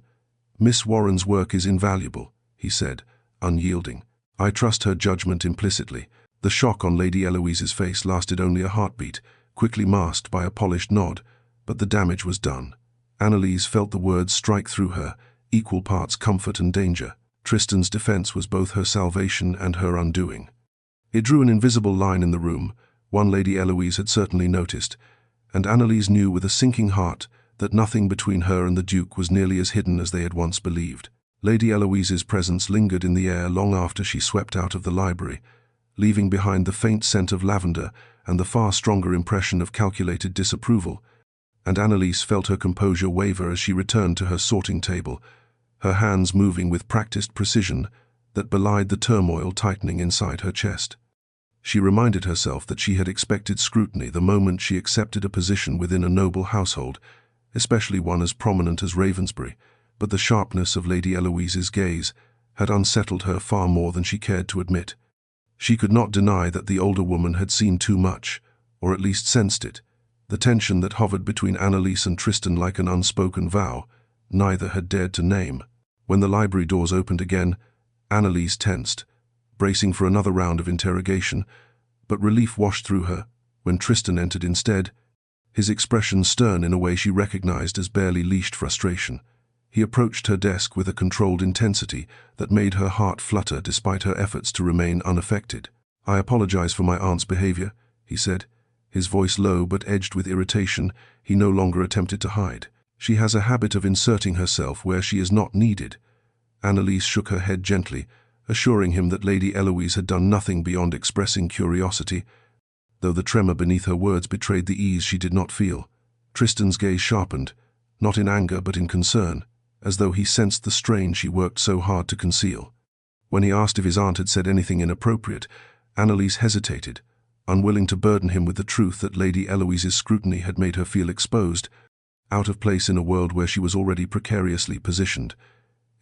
"Miss Warren's work is invaluable," he said, unyielding. "I trust her judgment implicitly." The shock on Lady Eloise's face lasted only a heartbeat, quickly masked by a polished nod, but the damage was done. Annalise felt the words strike through her, equal parts comfort and danger. Tristan's defense was both her salvation and her undoing. It drew an invisible line in the room, one Lady Eloise had certainly noticed, and Annalise knew with a sinking heart that nothing between her and the Duke was nearly as hidden as they had once believed. Lady Eloise's presence lingered in the air long after she swept out of the library, leaving behind the faint scent of lavender and the far stronger impression of calculated disapproval, and Annalise felt her composure waver as she returned to her sorting table, her hands moving with practiced precision that belied the turmoil tightening inside her chest. She reminded herself that she had expected scrutiny the moment she accepted a position within a noble household, especially one as prominent as Ravensbury, but the sharpness of Lady Eloise's gaze had unsettled her far more than she cared to admit. She could not deny that the older woman had seen too much, or at least sensed it, the tension that hovered between Annalise and Tristan like an unspoken vow, neither had dared to name. When the library doors opened again, Annalise tensed, bracing for another round of interrogation, but relief washed through her when Tristan entered instead, his expression stern in a way she recognized as barely leashed frustration. He approached her desk with a controlled intensity that made her heart flutter despite her efforts to remain unaffected. "I apologize for my aunt's behavior," he said. His voice low but edged with irritation, he no longer attempted to hide. "She has a habit of inserting herself where she is not needed." Annalise shook her head gently, assuring him that Lady Eloise had done nothing beyond expressing curiosity, though the tremor beneath her words betrayed the ease she did not feel. Tristan's gaze sharpened, not in anger but in concern, as though he sensed the strain she worked so hard to conceal. When he asked if his aunt had said anything inappropriate, Annalise hesitated, unwilling to burden him with the truth that Lady Eloise's scrutiny had made her feel exposed, out of place in a world where she was already precariously positioned.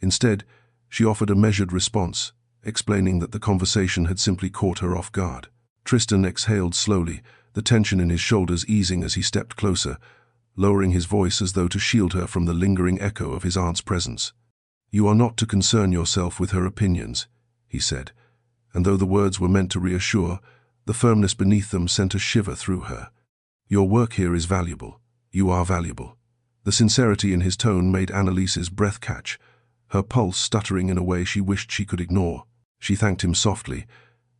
Instead, she offered a measured response, explaining that the conversation had simply caught her off guard. Tristan exhaled slowly, the tension in his shoulders easing as he stepped closer, lowering his voice as though to shield her from the lingering echo of his aunt's presence. "You are not to concern yourself with her opinions," he said, and though the words were meant to reassure, the firmness beneath them sent a shiver through her. "Your work here is valuable. You are valuable." The sincerity in his tone made Annalise's breath catch, her pulse stuttering in a way she wished she could ignore. She thanked him softly,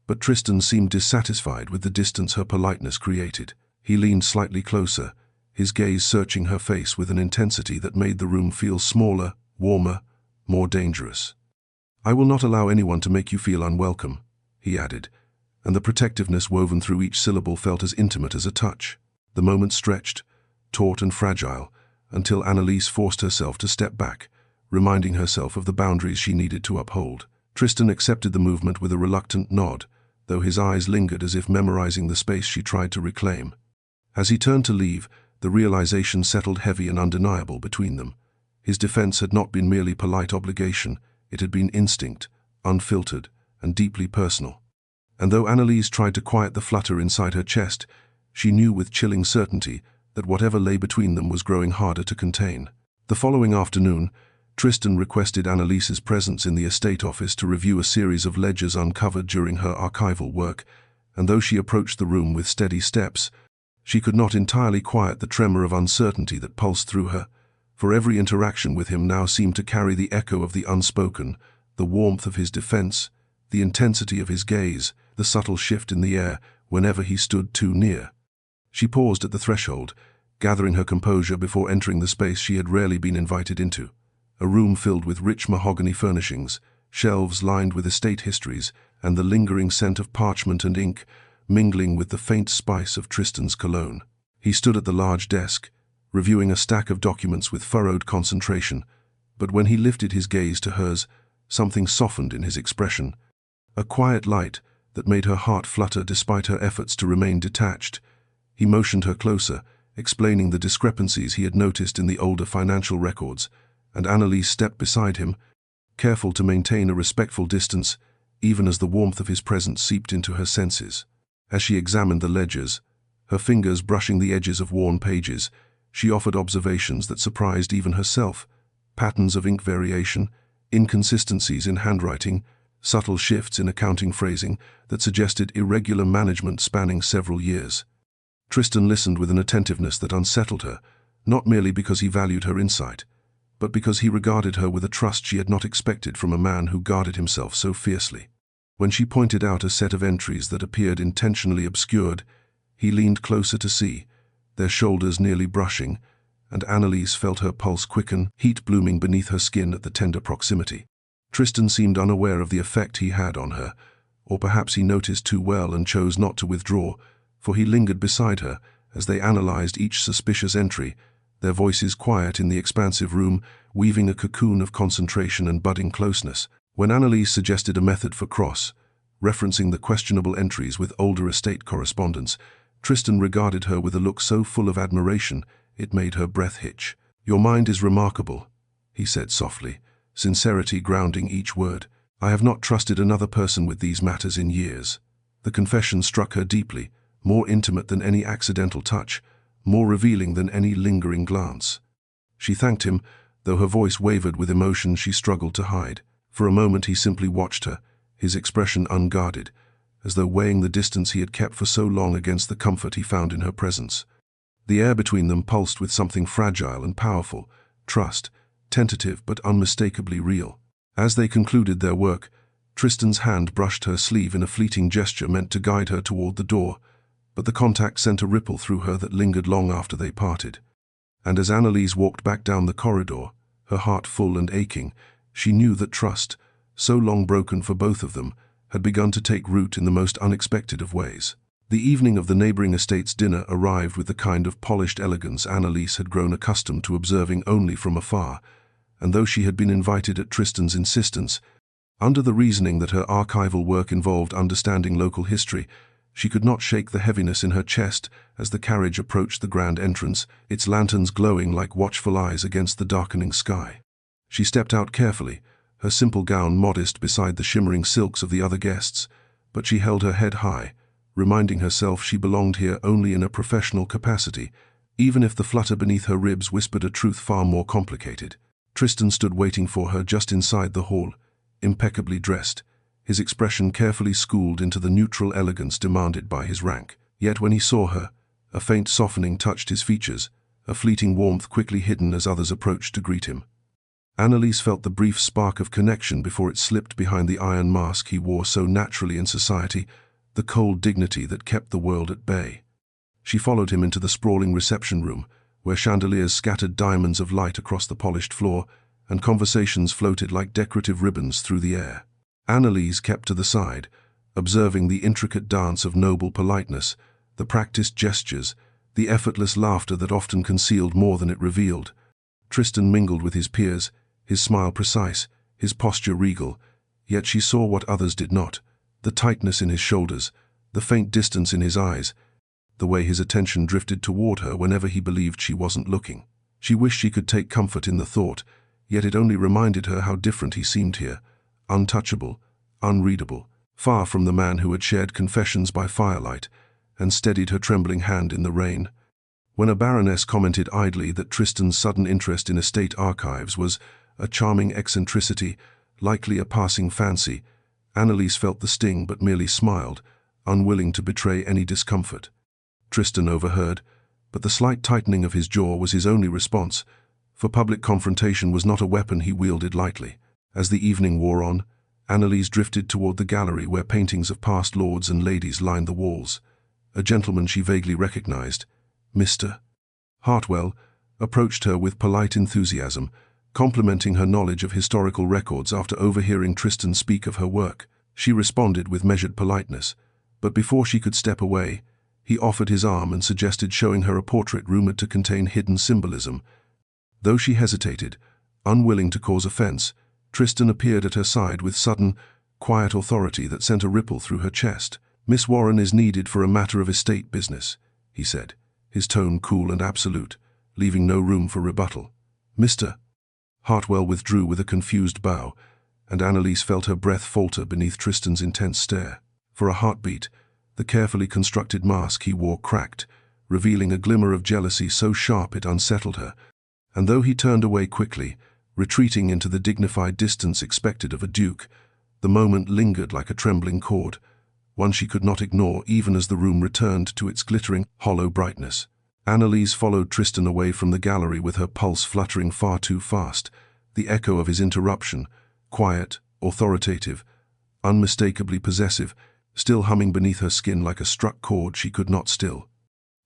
but Tristan seemed dissatisfied with the distance her politeness created. He leaned slightly closer, his gaze searching her face with an intensity that made the room feel smaller, warmer, more dangerous. "I will not allow anyone to make you feel unwelcome," he added, and the protectiveness woven through each syllable felt as intimate as a touch. The moment stretched, taut and fragile, until Annalise forced herself to step back, reminding herself of the boundaries she needed to uphold. Tristan accepted the movement with a reluctant nod, though his eyes lingered as if memorizing the space she tried to reclaim. As he turned to leave, the realization settled heavy and undeniable between them. His defense had not been merely polite obligation, it had been instinct, unfiltered, and deeply personal. And though Annalise tried to quiet the flutter inside her chest, she knew with chilling certainty that whatever lay between them was growing harder to contain. The following afternoon, Tristan requested Annalise's presence in the estate office to review a series of ledgers uncovered during her archival work, and though she approached the room with steady steps, she could not entirely quiet the tremor of uncertainty that pulsed through her, for every interaction with him now seemed to carry the echo of the unspoken, the warmth of his defense, the intensity of his gaze, the subtle shift in the air whenever he stood too near. She paused at the threshold, gathering her composure before entering the space she had rarely been invited into. A room filled with rich mahogany furnishings, shelves lined with estate histories, and the lingering scent of parchment and ink, mingling with the faint spice of Tristan's cologne. He stood at the large desk, reviewing a stack of documents with furrowed concentration, but when he lifted his gaze to hers, something softened in his expression. A quiet light that made her heart flutter despite her efforts to remain detached. He motioned her closer, explaining the discrepancies he had noticed in the older financial records, and Annalise stepped beside him, careful to maintain a respectful distance, even as the warmth of his presence seeped into her senses. As she examined the ledgers, her fingers brushing the edges of worn pages, she offered observations that surprised even herself: patterns of ink variation, inconsistencies in handwriting, subtle shifts in accounting phrasing that suggested irregular management spanning several years. Tristan listened with an attentiveness that unsettled her, not merely because he valued her insight, but because he regarded her with a trust she had not expected from a man who guarded himself so fiercely. When she pointed out a set of entries that appeared intentionally obscured, he leaned closer to see, their shoulders nearly brushing, and Annalise felt her pulse quicken, heat blooming beneath her skin at the tender proximity. Tristan seemed unaware of the effect he had on her, or perhaps he noticed too well and chose not to withdraw, for he lingered beside her as they analyzed each suspicious entry, their voices quiet in the expansive room, weaving a cocoon of concentration and budding closeness. When Annalise suggested a method for referencing the questionable entries with older estate correspondence, Tristan regarded her with a look so full of admiration it made her breath hitch. "Your mind is remarkable," he said softly, sincerity grounding each word. "I have not trusted another person with these matters in years." The confession struck her deeply, more intimate than any accidental touch, more revealing than any lingering glance. She thanked him, though her voice wavered with emotion she struggled to hide. For a moment he simply watched her, his expression unguarded, as though weighing the distance he had kept for so long against the comfort he found in her presence. The air between them pulsed with something fragile and powerful, trust, tentative but unmistakably real. As they concluded their work, Tristan's hand brushed her sleeve in a fleeting gesture meant to guide her toward the door, but the contact sent a ripple through her that lingered long after they parted. And as Annalise walked back down the corridor, her heart full and aching, she knew that trust, so long broken for both of them, had begun to take root in the most unexpected of ways. The evening of the neighboring estate's dinner arrived with the kind of polished elegance Annalise had grown accustomed to observing only from afar, and though she had been invited at Tristan's insistence, under the reasoning that her archival work involved understanding local history, she could not shake the heaviness in her chest as the carriage approached the grand entrance, its lanterns glowing like watchful eyes against the darkening sky. She stepped out carefully, her simple gown modest beside the shimmering silks of the other guests, but she held her head high, reminding herself she belonged here only in a professional capacity, even if the flutter beneath her ribs whispered a truth far more complicated. Tristan stood waiting for her just inside the hall, impeccably dressed, his expression carefully schooled into the neutral elegance demanded by his rank. Yet when he saw her, a faint softening touched his features, a fleeting warmth quickly hidden as others approached to greet him. Annalise felt the brief spark of connection before it slipped behind the iron mask he wore so naturally in society, the cold dignity that kept the world at bay. She followed him into the sprawling reception room, where chandeliers scattered diamonds of light across the polished floor, and conversations floated like decorative ribbons through the air. Annalise kept to the side, observing the intricate dance of noble politeness, the practiced gestures, the effortless laughter that often concealed more than it revealed. Tristan mingled with his peers, his smile precise, his posture regal, yet she saw what others did not, the tightness in his shoulders, the faint distance in his eyes, the way his attention drifted toward her whenever he believed she wasn't looking. She wished she could take comfort in the thought, yet it only reminded her how different he seemed here, untouchable, unreadable, far from the man who had shared confessions by firelight and steadied her trembling hand in the rain. When a baroness commented idly that Tristan's sudden interest in estate archives was a charming eccentricity, likely a passing fancy, Annalise felt the sting but merely smiled, unwilling to betray any discomfort. Tristan overheard, but the slight tightening of his jaw was his only response, for public confrontation was not a weapon he wielded lightly. As the evening wore on, Annalise drifted toward the gallery where paintings of past lords and ladies lined the walls. A gentleman she vaguely recognized, Mr. Hartwell, approached her with polite enthusiasm, complimenting her knowledge of historical records after overhearing Tristan speak of her work. She responded with measured politeness, but before she could step away, he offered his arm and suggested showing her a portrait rumored to contain hidden symbolism. Though she hesitated, unwilling to cause offense, Tristan appeared at her side with sudden, quiet authority that sent a ripple through her chest. "Miss Warren is needed for a matter of estate business," he said, his tone cool and absolute, leaving no room for rebuttal. "Mr." Hartwell withdrew with a confused bow, and Annalise felt her breath falter beneath Tristan's intense stare. For a heartbeat, the carefully constructed mask he wore cracked, revealing a glimmer of jealousy so sharp it unsettled her, and though he turned away quickly, retreating into the dignified distance expected of a duke, the moment lingered like a trembling chord, one she could not ignore even as the room returned to its glittering, hollow brightness. Annalise followed Tristan away from the gallery with her pulse fluttering far too fast, the echo of his interruption, quiet, authoritative, unmistakably possessive, still humming beneath her skin like a struck chord she could not still.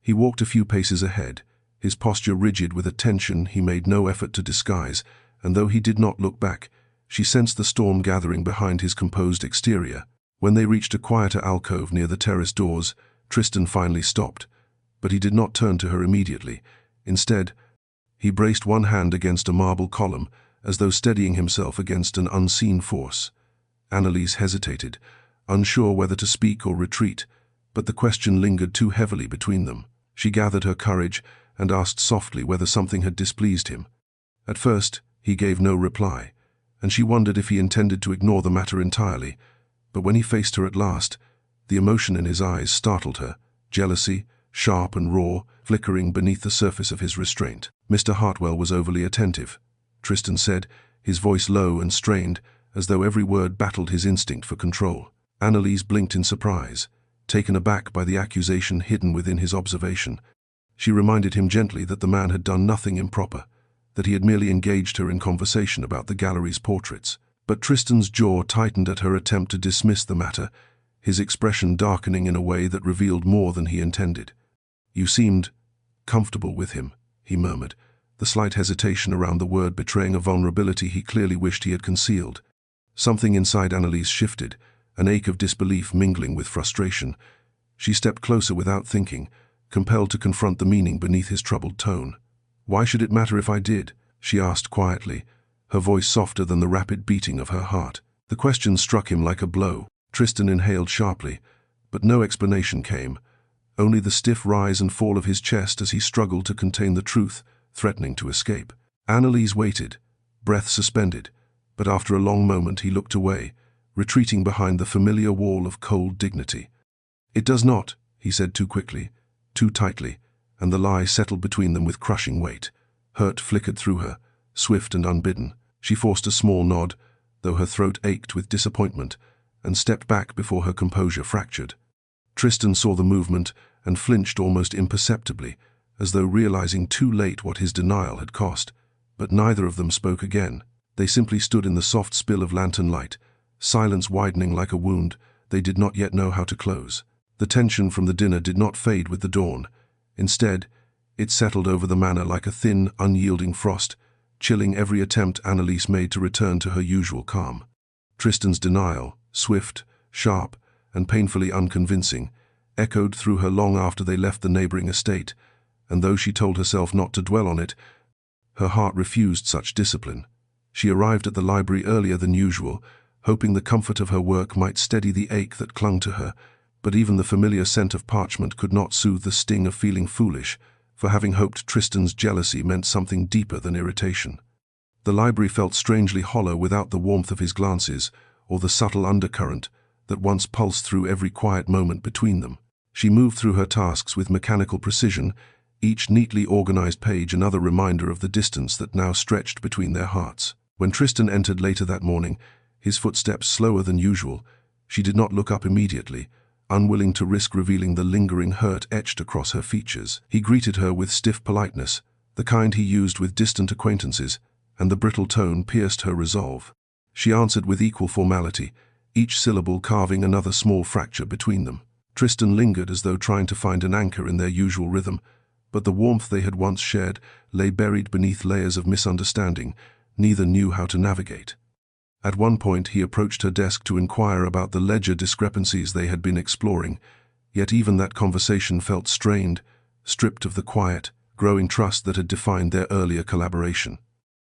He walked a few paces ahead, his posture rigid with a tension he made no effort to disguise, and though he did not look back, she sensed the storm gathering behind his composed exterior. When they reached a quieter alcove near the terrace doors, Tristan finally stopped, but he did not turn to her immediately. Instead, he braced one hand against a marble column, as though steadying himself against an unseen force. Annalise hesitated, unsure whether to speak or retreat, but the question lingered too heavily between them. She gathered her courage and asked softly whether something had displeased him. At first, he gave no reply, and she wondered if he intended to ignore the matter entirely, but when he faced her at last, the emotion in his eyes startled her, jealousy, sharp and raw, flickering beneath the surface of his restraint. "Mr. Hartwell was overly attentive," Tristan said, his voice low and strained, as though every word battled his instinct for control. Annalise blinked in surprise, taken aback by the accusation hidden within his observation. She reminded him gently that the man had done nothing improper, that he had merely engaged her in conversation about the gallery's portraits. But Tristan's jaw tightened at her attempt to dismiss the matter, his expression darkening in a way that revealed more than he intended. "You seemed comfortable with him," he murmured, the slight hesitation around the word betraying a vulnerability he clearly wished he had concealed. Something inside Annalise shifted, an ache of disbelief mingling with frustration. She stepped closer without thinking, compelled to confront the meaning beneath his troubled tone. "Why should it matter if I did?" she asked quietly, her voice softer than the rapid beating of her heart. The question struck him like a blow. Tristan inhaled sharply, but no explanation came, only the stiff rise and fall of his chest as he struggled to contain the truth, threatening to escape. Annalise waited, breath suspended, but after a long moment he looked away, retreating behind the familiar wall of cold dignity. "It does not," he said too quickly, too tightly, and the lie settled between them with crushing weight. Hurt flickered through her, swift and unbidden. She forced a small nod, though her throat ached with disappointment, and stepped back before her composure fractured. Tristan saw the movement and flinched almost imperceptibly, as though realizing too late what his denial had cost. But neither of them spoke again. They simply stood in the soft spill of lantern light, silence widening like a wound they did not yet know how to close. The tension from the dinner did not fade with the dawn. Instead, it settled over the manor like a thin, unyielding frost, chilling every attempt Annalise made to return to her usual calm. Tristan's denial, swift, sharp, and painfully unconvincing, echoed through her long after they left the neighboring estate, and though she told herself not to dwell on it, her heart refused such discipline. She arrived at the library earlier than usual, hoping the comfort of her work might steady the ache that clung to her, but even the familiar scent of parchment could not soothe the sting of feeling foolish, for having hoped Tristan's jealousy meant something deeper than irritation. The library felt strangely hollow without the warmth of his glances, or the subtle undercurrent that once pulsed through every quiet moment between them. She moved through her tasks with mechanical precision, each neatly organized page another reminder of the distance that now stretched between their hearts. When Tristan entered later that morning, his footsteps slower than usual, she did not look up immediately, unwilling to risk revealing the lingering hurt etched across her features. He greeted her with stiff politeness, the kind he used with distant acquaintances, and the brittle tone pierced her resolve. She answered with equal formality, each syllable carving another small fracture between them. Tristan lingered as though trying to find an anchor in their usual rhythm, but the warmth they had once shared lay buried beneath layers of misunderstanding neither knew how to navigate. At one point he approached her desk to inquire about the ledger discrepancies they had been exploring, yet even that conversation felt strained, stripped of the quiet, growing trust that had defined their earlier collaboration.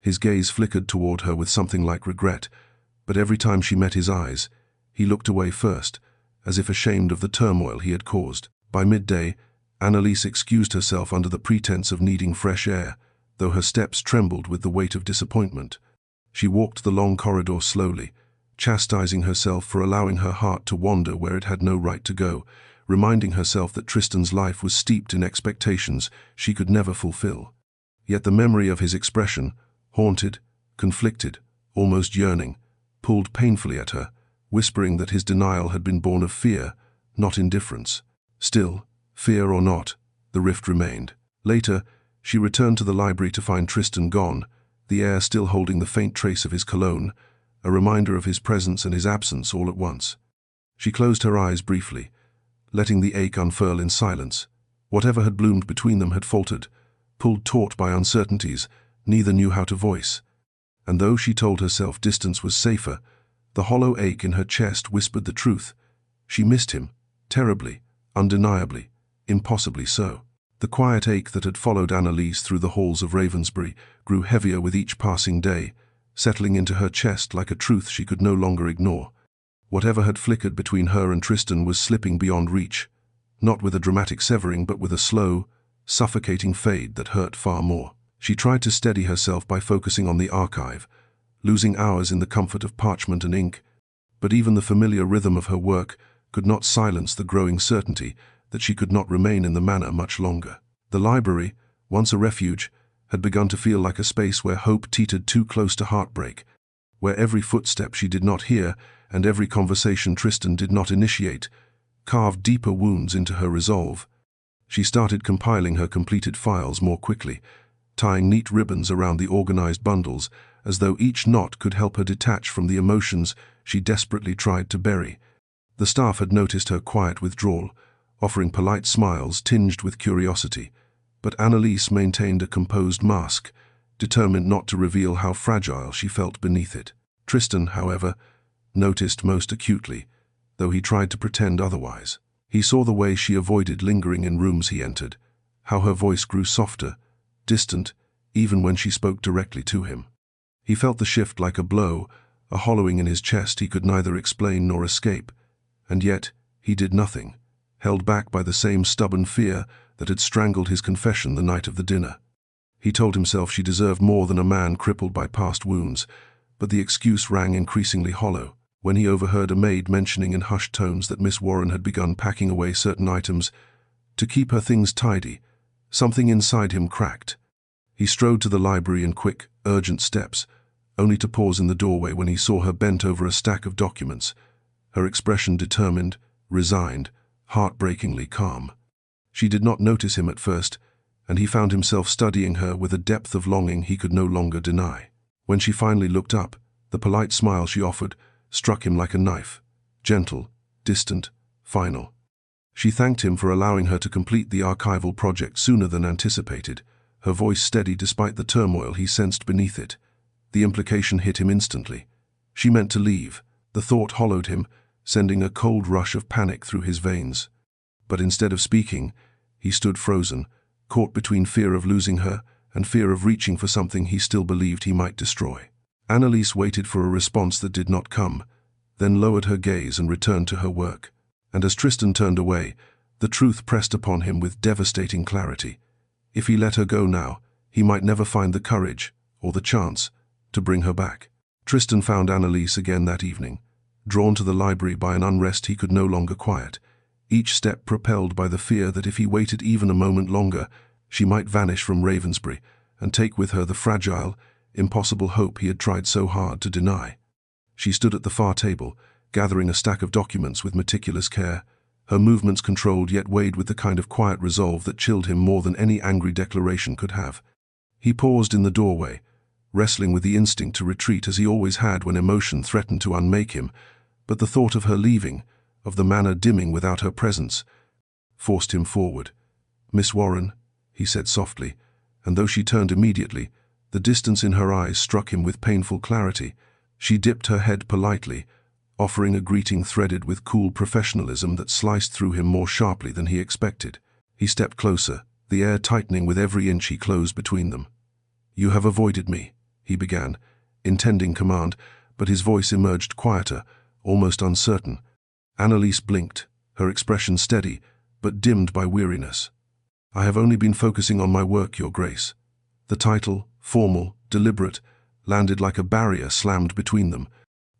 His gaze flickered toward her with something like regret, but every time she met his eyes, he looked away first, as if ashamed of the turmoil he had caused. By midday, Annalise excused herself under the pretense of needing fresh air, though her steps trembled with the weight of disappointment. She walked the long corridor slowly, chastising herself for allowing her heart to wander where it had no right to go, reminding herself that Tristan's life was steeped in expectations she could never fulfill. Yet the memory of his expression, haunted, conflicted, almost yearning, pulled painfully at her, whispering that his denial had been born of fear, not indifference. Still, fear or not, the rift remained. Later, she returned to the library to find Tristan gone, the air still holding the faint trace of his cologne, a reminder of his presence and his absence all at once. She closed her eyes briefly, letting the ache unfurl in silence. Whatever had bloomed between them had faltered, pulled taut by uncertainties neither knew how to voice. And though she told herself distance was safer, the hollow ache in her chest whispered the truth. She missed him, terribly, undeniably, impossibly so. The quiet ache that had followed Annalise through the halls of Ravensbury grew heavier with each passing day, settling into her chest like a truth she could no longer ignore. Whatever had flickered between her and Tristan was slipping beyond reach, not with a dramatic severing but with a slow, suffocating fade that hurt far more. She tried to steady herself by focusing on the archive, losing hours in the comfort of parchment and ink, but even the familiar rhythm of her work could not silence the growing certainty that she could not remain in the manor much longer. The library, once a refuge, had begun to feel like a space where hope teetered too close to heartbreak, where every footstep she did not hear and every conversation Tristan did not initiate carved deeper wounds into her resolve. She started compiling her completed files more quickly, tying neat ribbons around the organized bundles, as though each knot could help her detach from the emotions she desperately tried to bury. The staff had noticed her quiet withdrawal, offering polite smiles tinged with curiosity, but Annalise maintained a composed mask, determined not to reveal how fragile she felt beneath it. Tristan, however, noticed most acutely, though he tried to pretend otherwise. He saw the way she avoided lingering in rooms he entered, how her voice grew softer, distant, even when she spoke directly to him. He felt the shift like a blow, a hollowing in his chest he could neither explain nor escape, and yet he did nothing, held back by the same stubborn fear that had strangled his confession the night of the dinner. He told himself she deserved more than a man crippled by past wounds, but the excuse rang increasingly hollow. When he overheard a maid mentioning in hushed tones that Miss Warren had begun packing away certain items to keep her things tidy, something inside him cracked. He strode to the library in quick, urgent steps, only to pause in the doorway when he saw her bent over a stack of documents, her expression determined, resigned, heartbreakingly calm. She did not notice him at first, and he found himself studying her with a depth of longing he could no longer deny. When she finally looked up, the polite smile she offered struck him like a knife, gentle, distant, final. She thanked him for allowing her to complete the archival project sooner than anticipated, her voice steady despite the turmoil he sensed beneath it. The implication hit him instantly. She meant to leave. The thought hollowed him, sending a cold rush of panic through his veins. But instead of speaking, he stood frozen, caught between fear of losing her and fear of reaching for something he still believed he might destroy. Annalise waited for a response that did not come, then lowered her gaze and returned to her work. And as Tristan turned away, the truth pressed upon him with devastating clarity. If he let her go now, he might never find the courage, or the chance, to bring her back. Tristan found Annalise again that evening, drawn to the library by an unrest he could no longer quiet, each step propelled by the fear that if he waited even a moment longer, she might vanish from Ravensbury and take with her the fragile, impossible hope he had tried so hard to deny. She stood at the far table, gathering a stack of documents with meticulous care, her movements controlled yet weighed with the kind of quiet resolve that chilled him more than any angry declaration could have. He paused in the doorway, wrestling with the instinct to retreat as he always had when emotion threatened to unmake him, but the thought of her leaving, of the manor dimming without her presence, forced him forward. "Miss Warren," he said softly, and though she turned immediately, the distance in her eyes struck him with painful clarity. She dipped her head politely, offering a greeting threaded with cool professionalism that sliced through him more sharply than he expected. He stepped closer, the air tightening with every inch he closed between them. "You have avoided me," he began, intending command, but his voice emerged quieter, almost uncertain. Annalise blinked, her expression steady, but dimmed by weariness. "I have only been focusing on my work, Your Grace." The title, formal, deliberate, landed like a barrier slammed between them.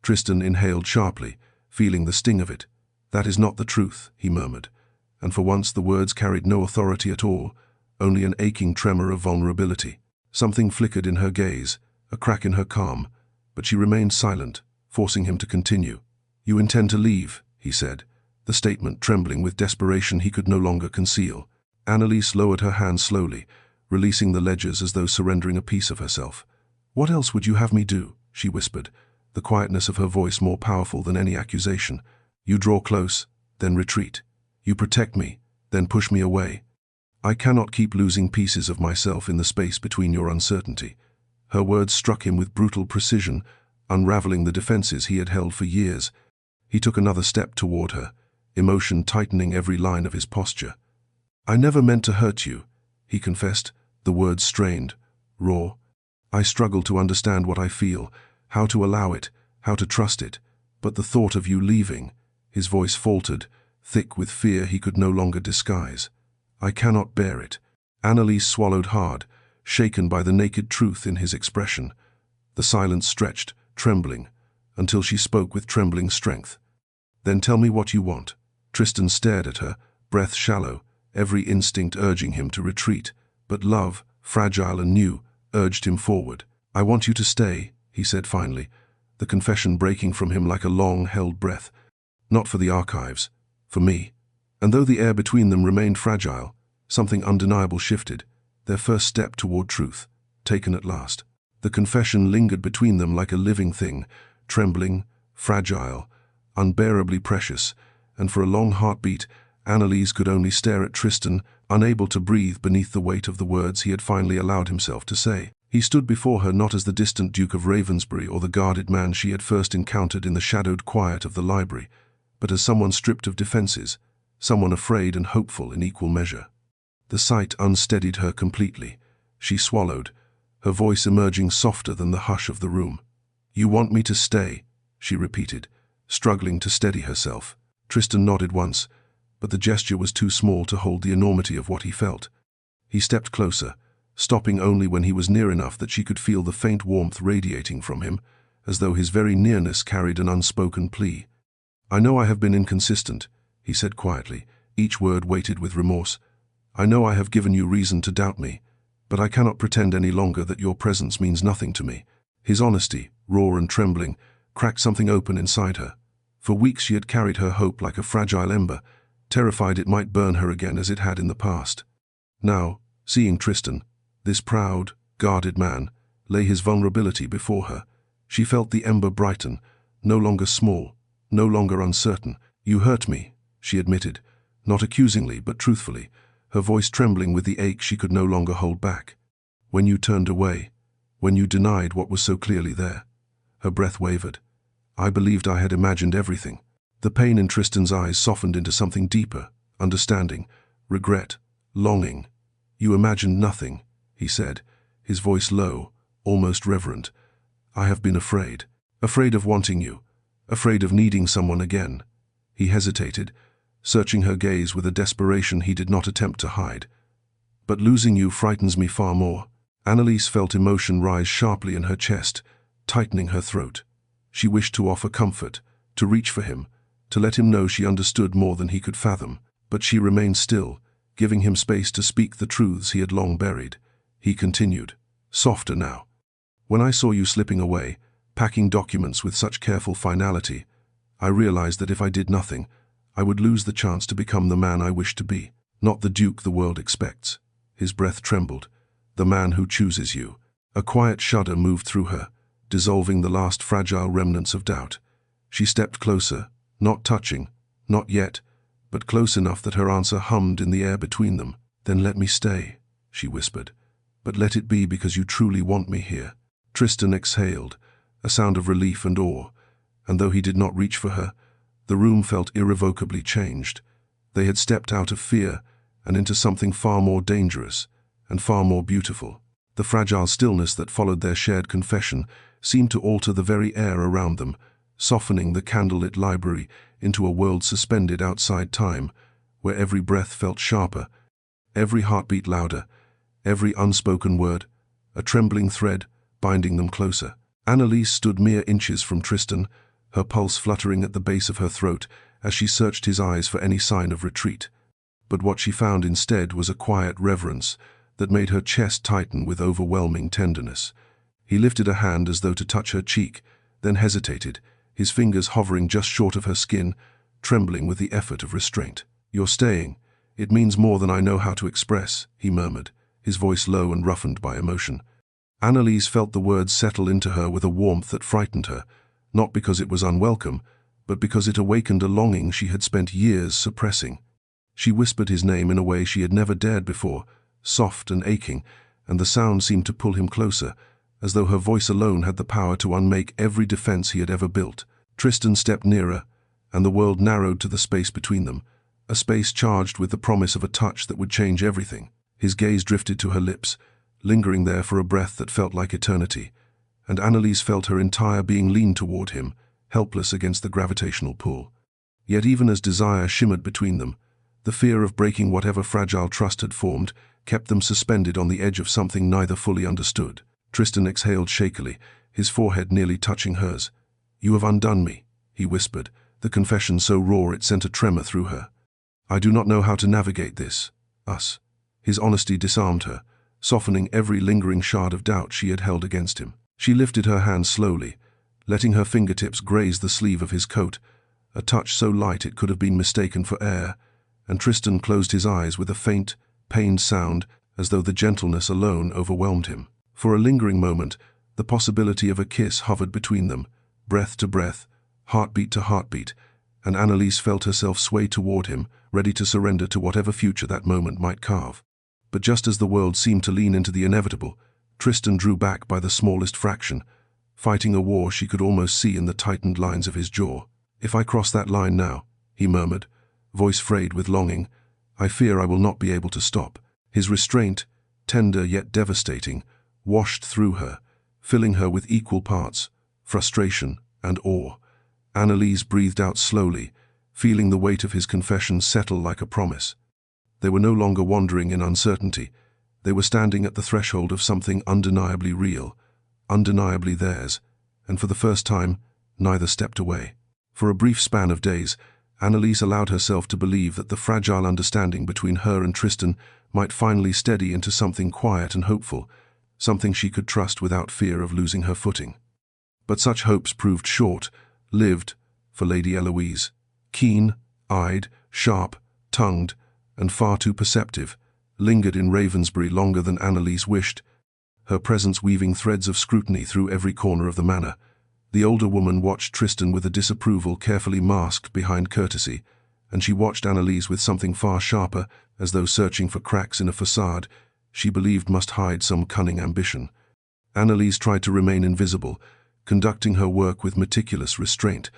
Tristan inhaled sharply, feeling the sting of it. "That is not the truth," he murmured, and for once the words carried no authority at all, only an aching tremor of vulnerability. Something flickered in her gaze, a crack in her calm, but she remained silent, forcing him to continue. "You intend to leave," he said, the statement trembling with desperation he could no longer conceal. Annalise lowered her hand slowly, releasing the ledgers as though surrendering a piece of herself. "What else would you have me do?" she whispered, the quietness of her voice more powerful than any accusation. "You draw close, then retreat. You protect me, then push me away. I cannot keep losing pieces of myself in the space between your uncertainty." Her words struck him with brutal precision, unraveling the defenses he had held for years. He took another step toward her, emotion tightening every line of his posture. "I never meant to hurt you," he confessed, the words strained, raw. "I struggle to understand what I feel, how to allow it, how to trust it. But the thought of you leaving," his voice faltered, thick with fear he could no longer disguise. "I cannot bear it." Annalise swallowed hard, shaken by the naked truth in his expression. The silence stretched, trembling, until she spoke with trembling strength. "Then tell me what you want." Tristan stared at her, breath shallow, every instinct urging him to retreat, but love, fragile and new, urged him forward. "I want you to stay," he said finally, the confession breaking from him like a long-held breath. "Not for the archives, for me." And though the air between them remained fragile, something undeniable shifted. their first step toward truth, taken at last. The confession lingered between them like a living thing, trembling, fragile, unbearably precious, and for a long heartbeat, Annalise could only stare at Tristan, unable to breathe beneath the weight of the words he had finally allowed himself to say. He stood before her not as the distant Duke of Ravensbury or the guarded man she had first encountered in the shadowed quiet of the library, but as someone stripped of defenses, someone afraid and hopeful in equal measure. The sight unsteadied her completely. She swallowed, her voice emerging softer than the hush of the room. "You want me to stay?" she repeated, struggling to steady herself. Tristan nodded once, but the gesture was too small to hold the enormity of what he felt. He stepped closer, stopping only when he was near enough that she could feel the faint warmth radiating from him, as though his very nearness carried an unspoken plea. "I know I have been inconsistent," he said quietly, each word weighted with remorse. "I know I have given you reason to doubt me, but I cannot pretend any longer that your presence means nothing to me." His honesty, raw and trembling, cracked something open inside her. For weeks she had carried her hope like a fragile ember, terrified it might burn her again as it had in the past. Now, seeing Tristan, this proud, guarded man, lay his vulnerability before her, she felt the ember brighten, no longer small, no longer uncertain. "You hurt me," she admitted, not accusingly but truthfully, her voice trembling with the ache she could no longer hold back. "When you turned away, when you denied what was so clearly there." Her breath wavered. "I believed I had imagined everything." The pain in Tristan's eyes softened into something deeper, understanding, regret, longing. "You imagined nothing," he said, his voice low, almost reverent. "I have been afraid. Afraid of wanting you. Afraid of needing someone again." He hesitated, searching her gaze with a desperation he did not attempt to hide. "But losing you frightens me far more." Annalise felt emotion rise sharply in her chest, tightening her throat. She wished to offer comfort, to reach for him, to let him know she understood more than he could fathom. But she remained still, giving him space to speak the truths he had long buried. He continued, softer now. "When I saw you slipping away, packing documents with such careful finality, I realized that if I did nothing, I would lose the chance to become the man I wished to be, not the duke the world expects." His breath trembled. "The man who chooses you." A quiet shudder moved through her, dissolving the last fragile remnants of doubt. She stepped closer, not touching, not yet, but close enough that her answer hummed in the air between them. "Then let me stay," she whispered. "But let it be because you truly want me here." Tristan exhaled, a sound of relief and awe, and though he did not reach for her, the room felt irrevocably changed. They had stepped out of fear and into something far more dangerous and far more beautiful. The fragile stillness that followed their shared confession seemed to alter the very air around them, softening the candlelit library into a world suspended outside time, where every breath felt sharper, every heartbeat louder, every unspoken word, a trembling thread binding them closer. Annalise stood mere inches from Tristan, her pulse fluttering at the base of her throat as she searched his eyes for any sign of retreat. But what she found instead was a quiet reverence that made her chest tighten with overwhelming tenderness. He lifted a hand as though to touch her cheek, then hesitated, his fingers hovering just short of her skin, trembling with the effort of restraint. "You're staying. It means more than I know how to express," he murmured, his voice low and roughened by emotion. Annalise felt the words settle into her with a warmth that frightened her, not because it was unwelcome, but because it awakened a longing she had spent years suppressing. She whispered his name in a way she had never dared before, soft and aching, and the sound seemed to pull him closer, as though her voice alone had the power to unmake every defense he had ever built. Tristan stepped nearer, and the world narrowed to the space between them, a space charged with the promise of a touch that would change everything. His gaze drifted to her lips, lingering there for a breath that felt like eternity, and Annalise felt her entire being lean toward him, helpless against the gravitational pull. Yet even as desire shimmered between them, the fear of breaking whatever fragile trust had formed kept them suspended on the edge of something neither fully understood. Tristan exhaled shakily, his forehead nearly touching hers. "You have undone me," he whispered, the confession so raw it sent a tremor through her. "I do not know how to navigate this, us." His honesty disarmed her, softening every lingering shard of doubt she had held against him. She lifted her hand slowly, letting her fingertips graze the sleeve of his coat, a touch so light it could have been mistaken for air, and Tristan closed his eyes with a faint, pained sound as though the gentleness alone overwhelmed him. For a lingering moment, the possibility of a kiss hovered between them, breath to breath, heartbeat to heartbeat, and Annalise felt herself sway toward him, ready to surrender to whatever future that moment might carve. But just as the world seemed to lean into the inevitable, Tristan drew back by the smallest fraction, fighting a war she could almost see in the tightened lines of his jaw. "If I cross that line now," he murmured, voice frayed with longing, "I fear I will not be able to stop." His restraint, tender yet devastating, washed through her, filling her with equal parts, frustration and awe. Annalise breathed out slowly, feeling the weight of his confession settle like a promise. They were no longer wandering in uncertainty. They were standing at the threshold of something undeniably real, undeniably theirs, and for the first time, neither stepped away. For a brief span of days, Annalise allowed herself to believe that the fragile understanding between her and Tristan might finally steady into something quiet and hopeful, something she could trust without fear of losing her footing. But such hopes proved short-lived for Lady Eloise. Keen-eyed, sharp-tongued, and far too perceptive, lingered in Ravensbury longer than Annalise wished, her presence weaving threads of scrutiny through every corner of the manor. The older woman watched Tristan with a disapproval carefully masked behind courtesy, and she watched Annalise with something far sharper, as though searching for cracks in a facade she believed must hide some cunning ambition. Annalise tried to remain invisible, conducting her work with meticulous restraint,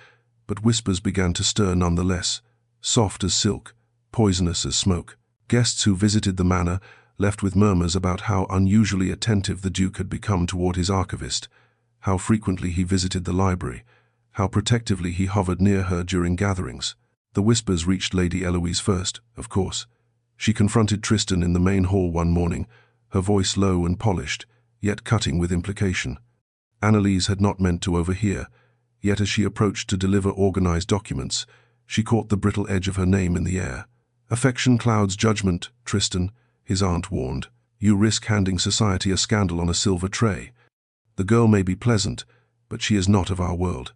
but whispers began to stir nonetheless, soft as silk, poisonous as smoke. Guests who visited the manor left with murmurs about how unusually attentive the Duke had become toward his archivist, how frequently he visited the library, how protectively he hovered near her during gatherings. The whispers reached Lady Eloise first, of course. She confronted Tristan in the main hall one morning, her voice low and polished, yet cutting with implication. Annalise had not meant to overhear, yet as she approached to deliver organized documents, she caught the brittle edge of her name in the air. "Affection clouds judgment, Tristan," his aunt warned. "You risk handing society a scandal on a silver tray. The girl may be pleasant, but she is not of our world."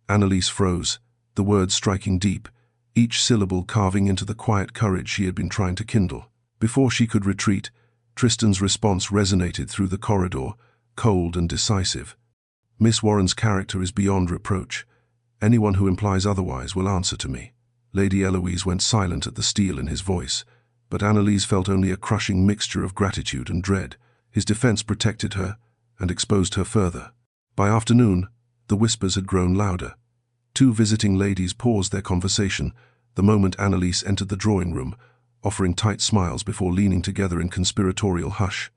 Annalise froze, the words striking deep, each syllable carving into the quiet courage she had been trying to kindle. Before she could retreat, Tristan's response resonated through the corridor, cold and decisive. "Miss Warren's character is beyond reproach. Anyone who implies otherwise will answer to me." Lady Eloise went silent at the steel in his voice, but Annalise felt only a crushing mixture of gratitude and dread. His defense protected her and exposed her further. By afternoon, the whispers had grown louder. Two visiting ladies paused their conversation the moment Annalise entered the drawing room, offering tight smiles before leaning together in conspiratorial hush.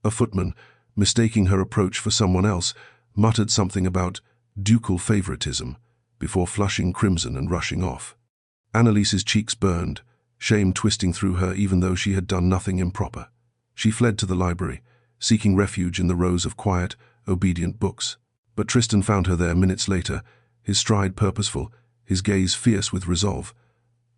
A footman, mistaking her approach for someone else, muttered something about ducal favoritism before flushing crimson and rushing off. Annalise's cheeks burned, shame twisting through her even though she had done nothing improper. She fled to the library, seeking refuge in the rows of quiet, obedient books. But Tristan found her there minutes later, his stride purposeful, his gaze fierce with resolve.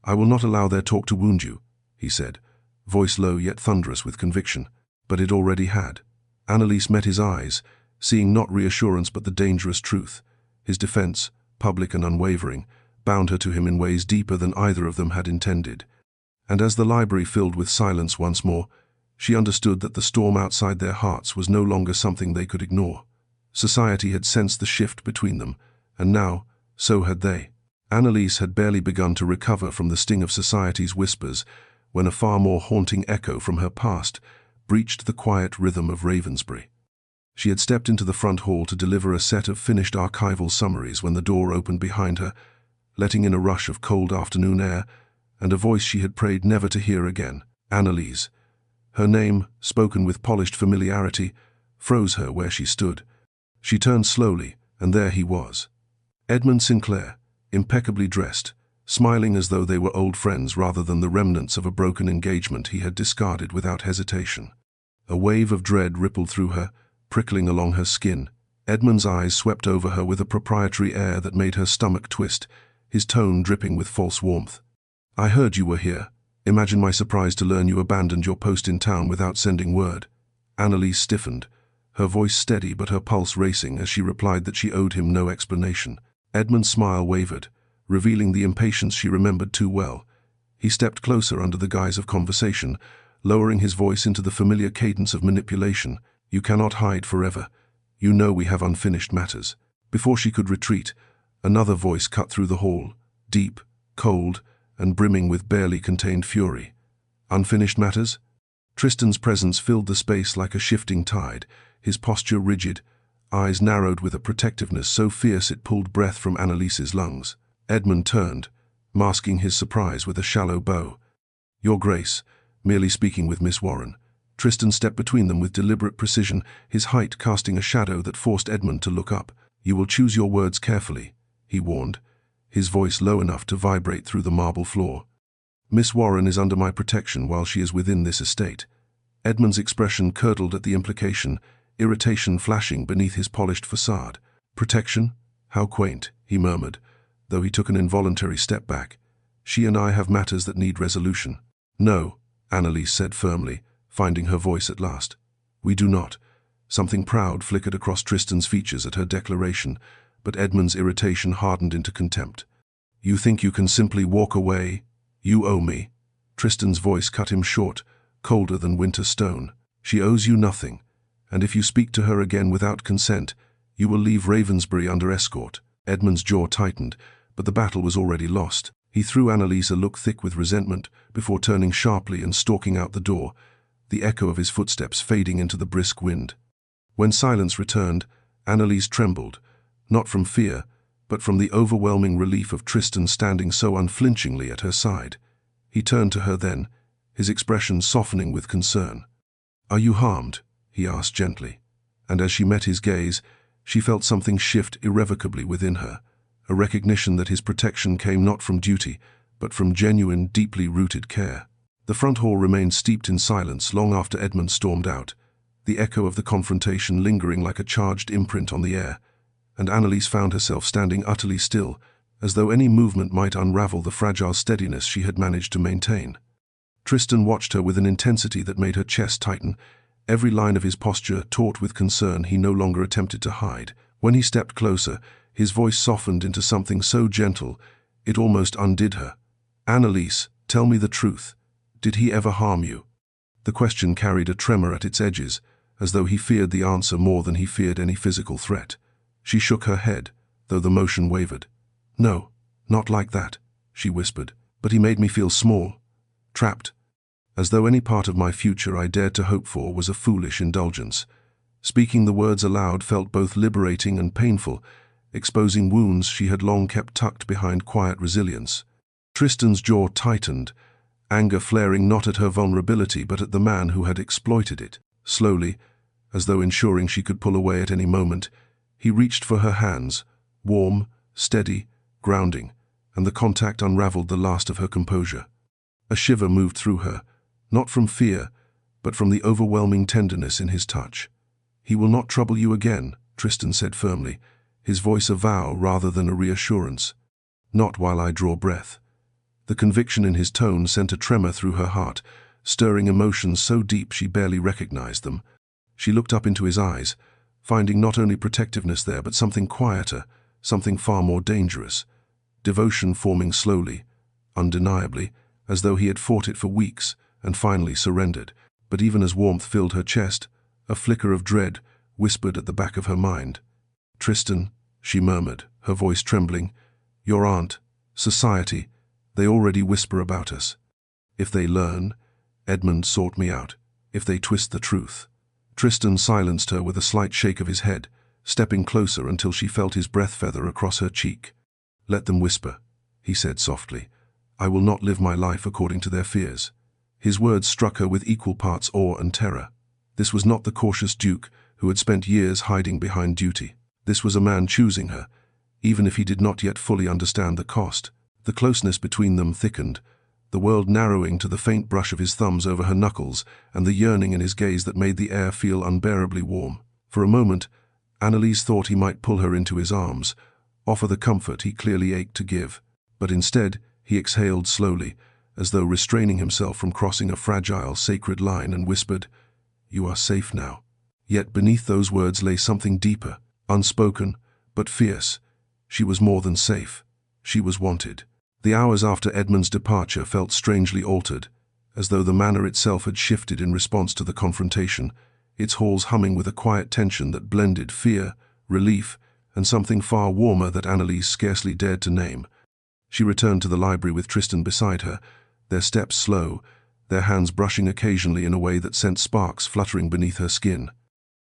"I will not allow their talk to wound you," he said, voice low yet thunderous with conviction. But it already had. Annalise met his eyes, seeing not reassurance but the dangerous truth. His defense, public and unwavering, bound her to him in ways deeper than either of them had intended. And as the library filled with silence once more, she understood that the storm outside their hearts was no longer something they could ignore. Society had sensed the shift between them, and now, so had they. Annalise had barely begun to recover from the sting of society's whispers when a far more haunting echo from her past breached the quiet rhythm of Ravensbury. She had stepped into the front hall to deliver a set of finished archival summaries when the door opened behind her, letting in a rush of cold afternoon air and a voice she had prayed never to hear again. Annalise. Her name, spoken with polished familiarity, froze her where she stood. She turned slowly, and there he was. Edmund Sinclair, impeccably dressed, smiling as though they were old friends rather than the remnants of a broken engagement he had discarded without hesitation. A wave of dread rippled through her, prickling along her skin. Edmund's eyes swept over her with a proprietary air that made her stomach twist, his tone dripping with false warmth. "I heard you were here. Imagine my surprise to learn you abandoned your post in town without sending word." Annalise stiffened, her voice steady but her pulse racing as she replied that she owed him no explanation. Edmund's smile wavered, revealing the impatience she remembered too well. He stepped closer under the guise of conversation, lowering his voice into the familiar cadence of manipulation. "You cannot hide forever. You know we have unfinished matters." Before she could retreat, another voice cut through the hall, deep, cold, and brimming with barely contained fury. "Unfinished matters?" Tristan's presence filled the space like a shifting tide, his posture rigid, eyes narrowed with a protectiveness so fierce it pulled breath from Annalise's lungs. Edmund turned, masking his surprise with a shallow bow. "Your Grace, merely speaking with Miss Warren." Tristan stepped between them with deliberate precision, his height casting a shadow that forced Edmund to look up. "You will choose your words carefully," he warned, his voice low enough to vibrate through the marble floor. "Miss Warren is under my protection while she is within this estate." Edmund's expression curdled at the implication, irritation flashing beneath his polished facade. "Protection? How quaint," he murmured, though he took an involuntary step back. "She and I have matters that need resolution." "No," Annalise said firmly, finding her voice at last. "We do not." Something proud flickered across Tristan's features at her declaration, but Edmund's irritation hardened into contempt. "You think you can simply walk away? You owe me." Tristan's voice cut him short, colder than winter stone. "She owes you nothing, and if you speak to her again without consent, you will leave Ravensbury under escort." Edmund's jaw tightened, but the battle was already lost. He threw Annalise a look thick with resentment before turning sharply and stalking out the door, the echo of his footsteps fading into the brisk wind. When silence returned, Annalise trembled, not from fear, but from the overwhelming relief of Tristan standing so unflinchingly at her side. He turned to her then, his expression softening with concern. "Are you harmed?" he asked gently, and as she met his gaze, she felt something shift irrevocably within her, a recognition that his protection came not from duty, but from genuine, deeply rooted care. The front hall remained steeped in silence long after Edmund stormed out, the echo of the confrontation lingering like a charged imprint on the air, and Annalise found herself standing utterly still, as though any movement might unravel the fragile steadiness she had managed to maintain. Tristan watched her with an intensity that made her chest tighten, every line of his posture taut with concern he no longer attempted to hide. When he stepped closer, his voice softened into something so gentle, it almost undid her. "Annalise, tell me the truth. Did he ever harm you?" The question carried a tremor at its edges, as though he feared the answer more than he feared any physical threat. She shook her head, though the motion wavered. "No, not like that," she whispered. "But he made me feel small, trapped, as though any part of my future I dared to hope for was a foolish indulgence." Speaking the words aloud felt both liberating and painful, exposing wounds she had long kept tucked behind quiet resilience. Tristan's jaw tightened, anger flaring not at her vulnerability but at the man who had exploited it. Slowly, as though ensuring she could pull away at any moment, he reached for her hands, warm, steady, grounding, and the contact unraveled the last of her composure. A shiver moved through her, not from fear, but from the overwhelming tenderness in his touch. "He will not trouble you again," Tristan said firmly, his voice a vow rather than a reassurance. "Not while I draw breath." The conviction in his tone sent a tremor through her heart, stirring emotions so deep she barely recognized them. She looked up into his eyes, finding not only protectiveness there but something quieter, something far more dangerous. Devotion forming slowly, undeniably, as though he had fought it for weeks and finally surrendered. But even as warmth filled her chest, a flicker of dread whispered at the back of her mind. "Tristan," she murmured, her voice trembling, "your aunt, society, they already whisper about us. If they learn, Edmund sought me out. If they twist the truth." Tristan silenced her with a slight shake of his head, stepping closer until she felt his breath feather across her cheek. "Let them whisper," he said softly. "I will not live my life according to their fears." His words struck her with equal parts awe and terror. This was not the cautious duke who had spent years hiding behind duty. This was a man choosing her, even if he did not yet fully understand the cost. The closeness between them thickened, the world narrowing to the faint brush of his thumbs over her knuckles and the yearning in his gaze that made the air feel unbearably warm. For a moment, Annalise thought he might pull her into his arms, offer the comfort he clearly ached to give. But instead, he exhaled slowly, as though restraining himself from crossing a fragile, sacred line, and whispered, "You are safe now." Yet beneath those words lay something deeper, unspoken, but fierce. She was more than safe. She was wanted. The hours after Edmund's departure felt strangely altered, as though the manor itself had shifted in response to the confrontation, its halls humming with a quiet tension that blended fear, relief, and something far warmer that Annalise scarcely dared to name. She returned to the library with Tristan beside her, their steps slow, their hands brushing occasionally in a way that sent sparks fluttering beneath her skin.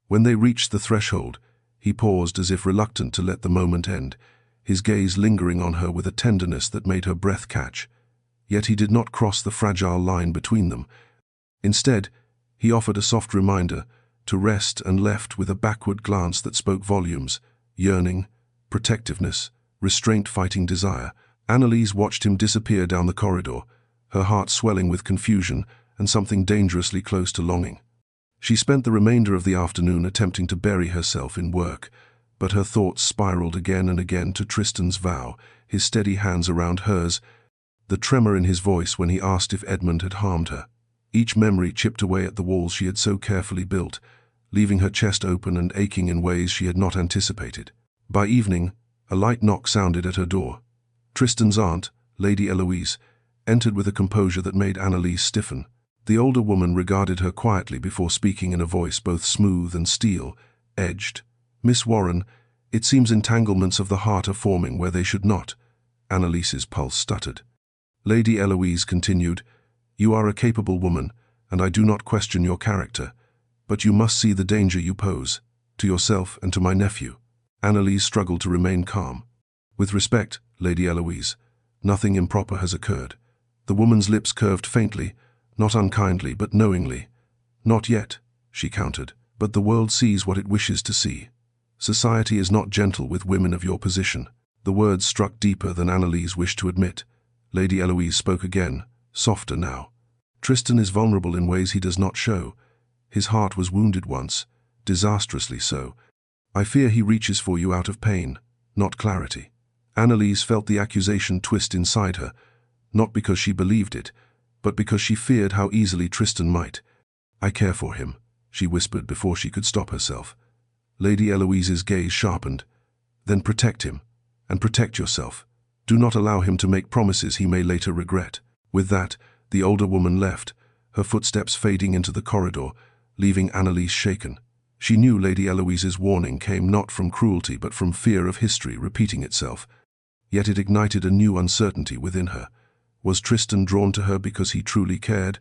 When they reached the threshold, he paused as if reluctant to let the moment end, his gaze lingering on her with a tenderness that made her breath catch. Yet he did not cross the fragile line between them. Instead, he offered a soft reminder to rest and left with a backward glance that spoke volumes: yearning, protectiveness, restraint fighting desire. Annalise watched him disappear down the corridor, her heart swelling with confusion and something dangerously close to longing. She spent the remainder of the afternoon attempting to bury herself in work, but her thoughts spiraled again and again to Tristan's vow, his steady hands around hers, the tremor in his voice when he asked if Edmund had harmed her. Each memory chipped away at the walls she had so carefully built, leaving her chest open and aching in ways she had not anticipated. By evening, a light knock sounded at her door. Tristan's aunt, Lady Eloise, entered with a composure that made Annalise stiffen. The older woman regarded her quietly before speaking in a voice both smooth and steel-edged. "Miss Warren, it seems entanglements of the heart are forming where they should not." Annalise's pulse stuttered. Lady Eloise continued, "You are a capable woman, and I do not question your character, but you must see the danger you pose, to yourself and to my nephew." Annalise struggled to remain calm. "With respect, Lady Eloise, nothing improper has occurred." The woman's lips curved faintly, not unkindly but knowingly. "Not yet," she countered, "but the world sees what it wishes to see. Society is not gentle with women of your position." The words struck deeper than Annalise wished to admit. Lady Eloise spoke again, softer now. "Tristan is vulnerable in ways he does not show. His heart was wounded once, disastrously so. I fear he reaches for you out of pain, not clarity." Annalise felt the accusation twist inside her, not because she believed it, but because she feared how easily Tristan might. "I care for him," she whispered before she could stop herself. Lady Eloise's gaze sharpened. "Then protect him, and protect yourself. Do not allow him to make promises he may later regret." With that, the older woman left, her footsteps fading into the corridor, leaving Annalise shaken. She knew Lady Eloise's warning came not from cruelty but from fear of history repeating itself. Yet it ignited a new uncertainty within her. Was Tristan drawn to her because he truly cared,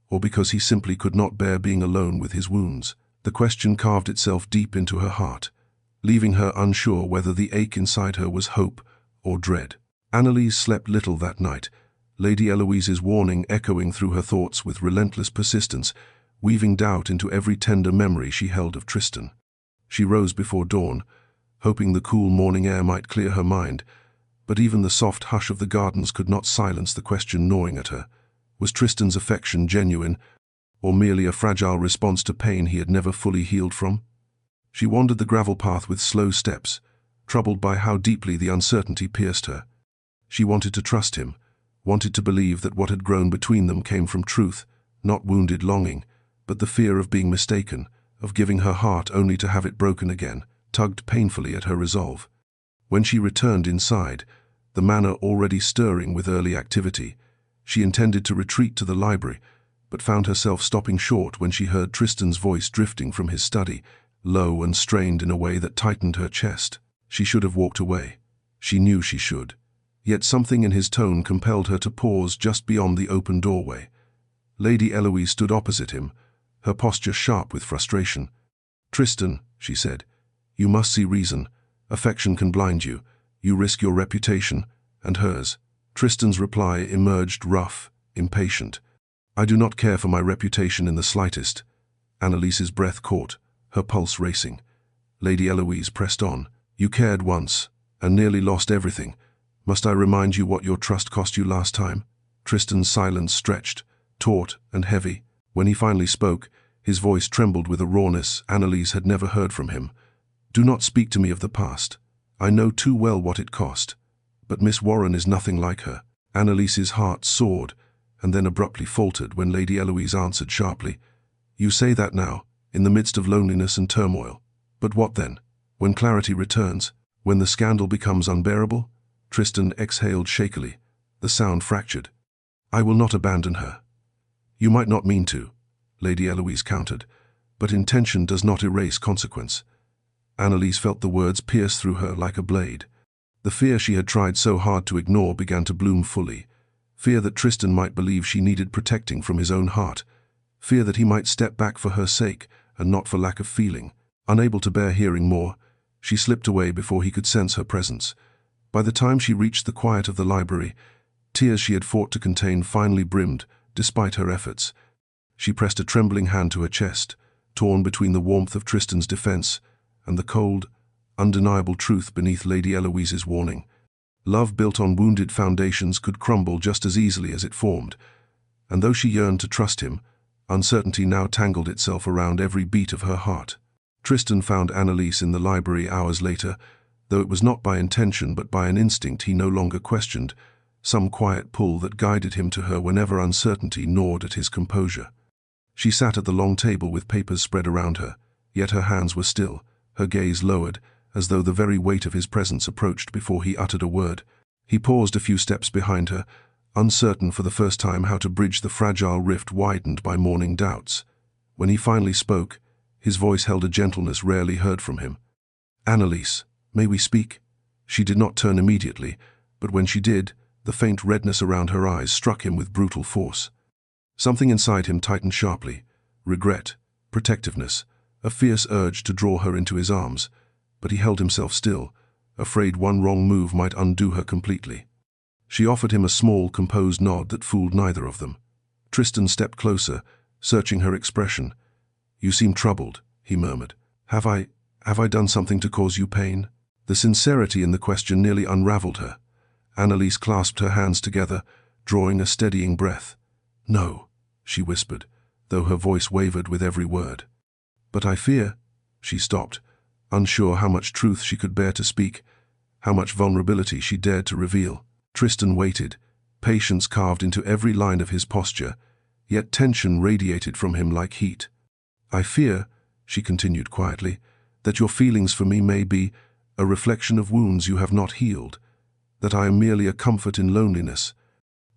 or because he simply could not bear being alone with his wounds? The question carved itself deep into her heart, leaving her unsure whether the ache inside her was hope or dread. Annalise slept little that night, Lady Eloise's warning echoing through her thoughts with relentless persistence, weaving doubt into every tender memory she held of Tristan. She rose before dawn, hoping the cool morning air might clear her mind, but even the soft hush of the gardens could not silence the question gnawing at her. Was Tristan's affection genuine, or merely a fragile response to pain he had never fully healed from? She wandered the gravel path with slow steps, troubled by how deeply the uncertainty pierced her. She wanted to trust him, wanted to believe that what had grown between them came from truth, not wounded longing, but the fear of being mistaken, of giving her heart only to have it broken again, tugged painfully at her resolve. When she returned inside, the manor already stirring with early activity, she intended to retreat to the library, but found herself stopping short when she heard Tristan's voice drifting from his study, low and strained in a way that tightened her chest. She should have walked away. She knew she should. Yet something in his tone compelled her to pause just beyond the open doorway. Lady Eloise stood opposite him, her posture sharp with frustration. "Tristan," she said, "you must see reason. Affection can blind you. You risk your reputation, and hers." Tristan's reply emerged rough, impatient. "I do not care for my reputation in the slightest." Annalise's breath caught, her pulse racing. Lady Eloise pressed on. "You cared once, and nearly lost everything. Must I remind you what your trust cost you last time?" Tristan's silence stretched, taut and heavy. When he finally spoke, his voice trembled with a rawness Annalise had never heard from him. "Do not speak to me of the past. I know too well what it cost. But Miss Warren is nothing like her." Annalise's heart soared, and then abruptly faltered when Lady Eloise answered sharply. "You say that now, in the midst of loneliness and turmoil. But what then? When clarity returns? When the scandal becomes unbearable?" Tristan exhaled shakily, the sound fractured. "I will not abandon her." You might not mean to, Lady Eloise countered, but intention does not erase consequence. Annalise felt the words pierce through her like a blade. The fear she had tried so hard to ignore began to bloom fully. Fear that Tristan might believe she needed protecting from his own heart. Fear that he might step back for her sake and not for lack of feeling. Unable to bear hearing more, she slipped away before he could sense her presence. By the time she reached the quiet of the library, tears she had fought to contain finally brimmed, despite her efforts. She pressed a trembling hand to her chest, torn between the warmth of Tristan's defense and the cold, undeniable truth beneath Lady Eloise's warning. Love built on wounded foundations could crumble just as easily as it formed, and though she yearned to trust him, uncertainty now tangled itself around every beat of her heart. Tristan found Annalise in the library hours later, though it was not by intention but by an instinct he no longer questioned, some quiet pull that guided him to her whenever uncertainty gnawed at his composure. She sat at the long table with papers spread around her, yet her hands were still, her gaze lowered, as though the very weight of his presence approached before he uttered a word. He paused a few steps behind her, uncertain for the first time how to bridge the fragile rift widened by morning doubts. When he finally spoke, his voice held a gentleness rarely heard from him. "Annalise, may we speak?" She did not turn immediately, but when she did, the faint redness around her eyes struck him with brutal force. Something inside him tightened sharply. Regret, protectiveness, a fierce urge to draw her into his arms, but he held himself still, afraid one wrong move might undo her completely. She offered him a small, composed nod that fooled neither of them. Tristan stepped closer, searching her expression. "You seem troubled," he murmured. Have I done something to cause you pain?" The sincerity in the question nearly unraveled her. Annalise clasped her hands together, drawing a steadying breath. "No," she whispered, though her voice wavered with every word. "But I fear—" She stopped, unsure how much truth she could bear to speak, how much vulnerability she dared to reveal. Tristan waited, patience carved into every line of his posture, yet tension radiated from him like heat. "I fear," she continued quietly, "that your feelings for me may be a reflection of wounds you have not healed, that I am merely a comfort in loneliness,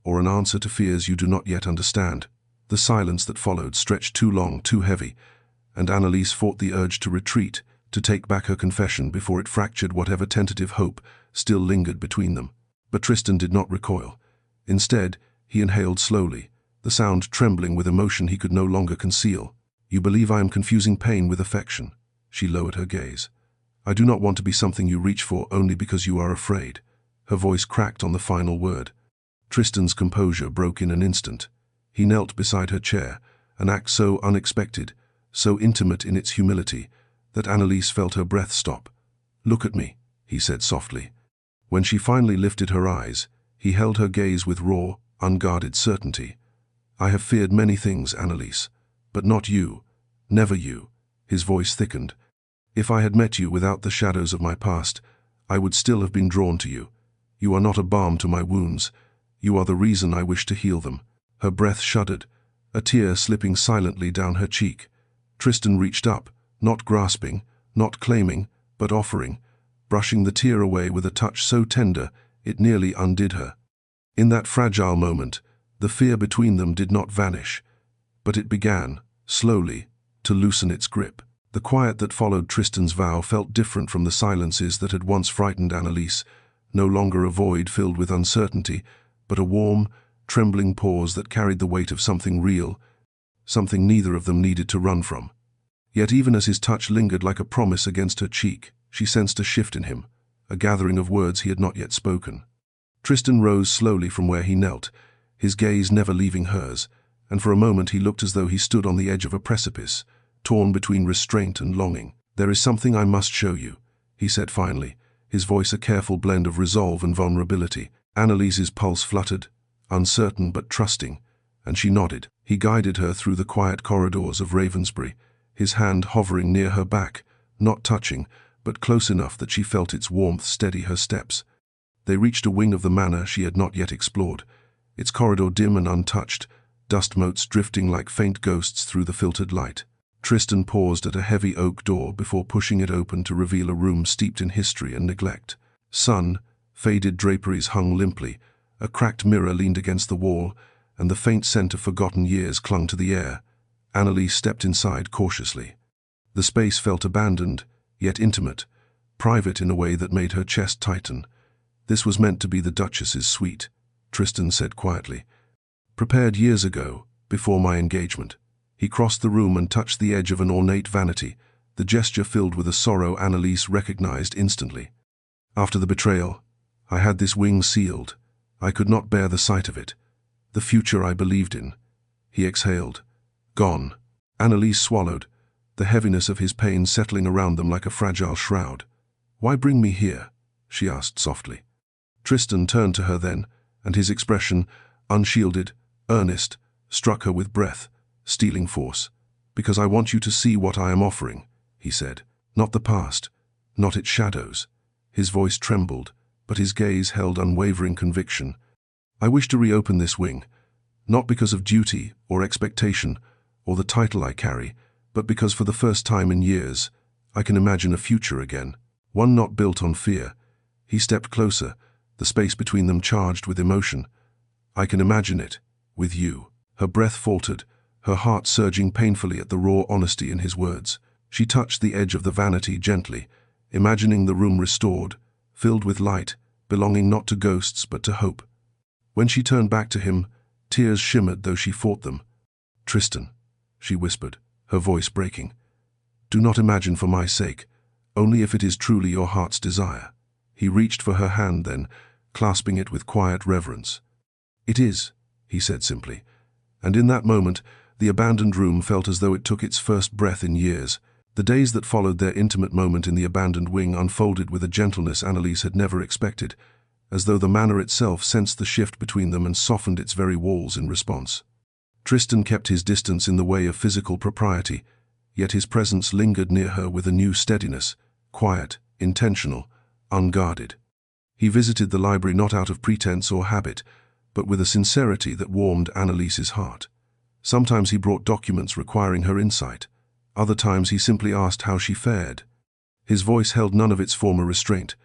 or an answer to fears you do not yet understand." The silence that followed stretched too long, too heavy, and Annalise fought the urge to retreat, to take back her confession before it fractured whatever tentative hope still lingered between them. But Tristan did not recoil. Instead, he inhaled slowly, the sound trembling with emotion he could no longer conceal. "You believe I am confusing pain with affection." She lowered her gaze. "I do not want to be something you reach for only because you are afraid." Her voice cracked on the final word. Tristan's composure broke in an instant. He knelt beside her chair, an act so unexpected, so intimate in its humility, that Annalise felt her breath stop. "Look at me," he said softly. When she finally lifted her eyes, he held her gaze with raw, unguarded certainty. "I have feared many things, Annalise, but not you, never you." His voice thickened. "If I had met you without the shadows of my past, I would still have been drawn to you. You are not a balm to my wounds. You are the reason I wish to heal them." Her breath shuddered, a tear slipping silently down her cheek. Tristan reached up, not grasping, not claiming, but offering, brushing the tear away with a touch so tender it nearly undid her. In that fragile moment, the fear between them did not vanish, but it began, slowly, to loosen its grip. The quiet that followed Tristan's vow felt different from the silences that had once frightened Annalise, no longer a void filled with uncertainty, but a warm, trembling pause that carried the weight of something real, something neither of them needed to run from. Yet even as his touch lingered like a promise against her cheek, she sensed a shift in him, a gathering of words he had not yet spoken. Tristan rose slowly from where he knelt, his gaze never leaving hers, and for a moment he looked as though he stood on the edge of a precipice, torn between restraint and longing. "There is something I must show you," he said finally, his voice a careful blend of resolve and vulnerability. Annalise's pulse fluttered, uncertain but trusting, and she nodded. He guided her through the quiet corridors of Ravensbury, his hand hovering near her back, not touching, but close enough that she felt its warmth steady her steps. They reached a wing of the manor she had not yet explored, its corridor dim and untouched, dust motes drifting like faint ghosts through the filtered light. Tristan paused at a heavy oak door before pushing it open to reveal a room steeped in history and neglect. Faded draperies hung limply, a cracked mirror leaned against the wall, and the faint scent of forgotten years clung to the air. Annalise stepped inside cautiously. The space felt abandoned, yet intimate, private in a way that made her chest tighten. "This was meant to be the Duchess's suite," Tristan said quietly. "Prepared years ago, before my engagement." He crossed the room and touched the edge of an ornate vanity, the gesture filled with a sorrow Annalise recognized instantly. "After the betrayal, I had this wing sealed. I could not bear the sight of it. The future I believed in." He exhaled. "Gone." Annalise swallowed, the heaviness of his pain settling around them like a fragile shroud. "Why bring me here?" she asked softly. Tristan turned to her then, and his expression, unshielded, earnest, struck her with breath, stealing force. "Because I want you to see what I am offering," he said. "Not the past, not its shadows." His voice trembled, but his gaze held unwavering conviction. "I wish to reopen this wing, not because of duty or expectation or the title I carry, but because for the first time in years, I can imagine a future again, one not built on fear." He stepped closer, the space between them charged with emotion. "I can imagine it, with you." Her breath faltered, her heart surging painfully at the raw honesty in his words. She touched the edge of the vanity gently, imagining the room restored, filled with light, belonging not to ghosts but to hope. When she turned back to him, tears shimmered though she fought them. "Tristan," she whispered, her voice breaking. "Do not imagine for my sake, only if it is truly your heart's desire." He reached for her hand then, clasping it with quiet reverence. "It is," he said simply, and in that moment, the abandoned room felt as though it took its first breath in years. The days that followed their intimate moment in the abandoned wing unfolded with a gentleness Annalise had never expected, as though the manor itself sensed the shift between them and softened its very walls in response. Tristan kept his distance in the way of physical propriety, yet his presence lingered near her with a new steadiness, quiet, intentional, unguarded. He visited the library not out of pretense or habit, but with a sincerity that warmed Annalise's heart. Sometimes he brought documents requiring her insight. Other times he simply asked how she fared. His voice held none of its former restraint,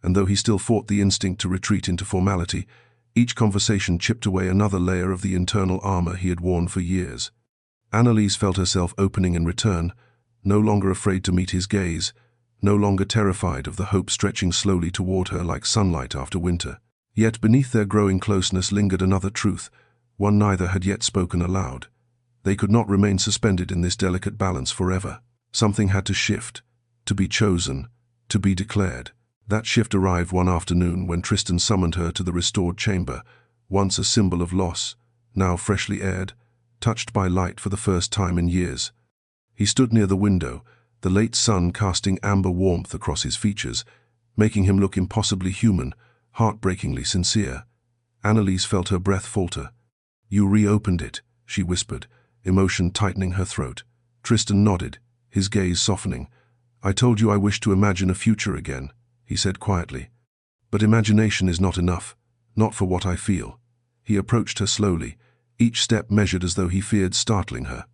and though he still fought the instinct to retreat into formality, each conversation chipped away another layer of the internal armor he had worn for years. Annalise felt herself opening in return, no longer afraid to meet his gaze, no longer terrified of the hope stretching slowly toward her like sunlight after winter. Yet beneath their growing closeness lingered another truth, one neither had yet spoken aloud. They could not remain suspended in this delicate balance forever. Something had to shift, to be chosen, to be declared. That shift arrived one afternoon when Tristan summoned her to the restored chamber, once a symbol of loss, now freshly aired, touched by light for the first time in years. He stood near the window, the late sun casting amber warmth across his features, making him look impossibly human, heartbreakingly sincere. Annalise felt her breath falter. "You reopened it," she whispered, emotion tightening her throat. Tristan nodded, his gaze softening. "I told you I wished to imagine a future again," he said quietly. "But imagination is not enough, not for what I feel." He approached her slowly, each step measured as though he feared startling her.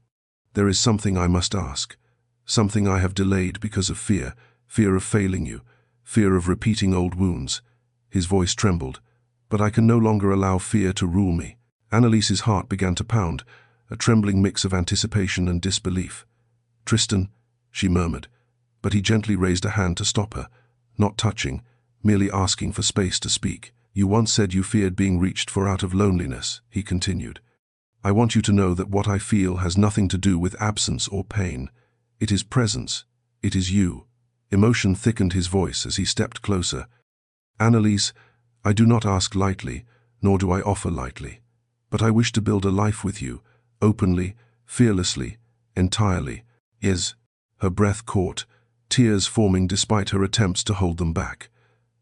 "There is something I must ask, something I have delayed because of fear, fear of failing you, fear of repeating old wounds." His voice trembled. "But I can no longer allow fear to rule me." Annalise's heart began to pound, a trembling mix of anticipation and disbelief. "Tristan," she murmured, but he gently raised a hand to stop her, not touching, merely asking for space to speak. "You once said you feared being reached for out of loneliness," he continued. "I want you to know that what I feel has nothing to do with absence or pain. It is presence. It is you." Emotion thickened his voice as he stepped closer. "Annalise, I do not ask lightly, nor do I offer lightly. But I wish to build a life with you, openly, fearlessly, entirely." Her breath caught, tears forming despite her attempts to hold them back.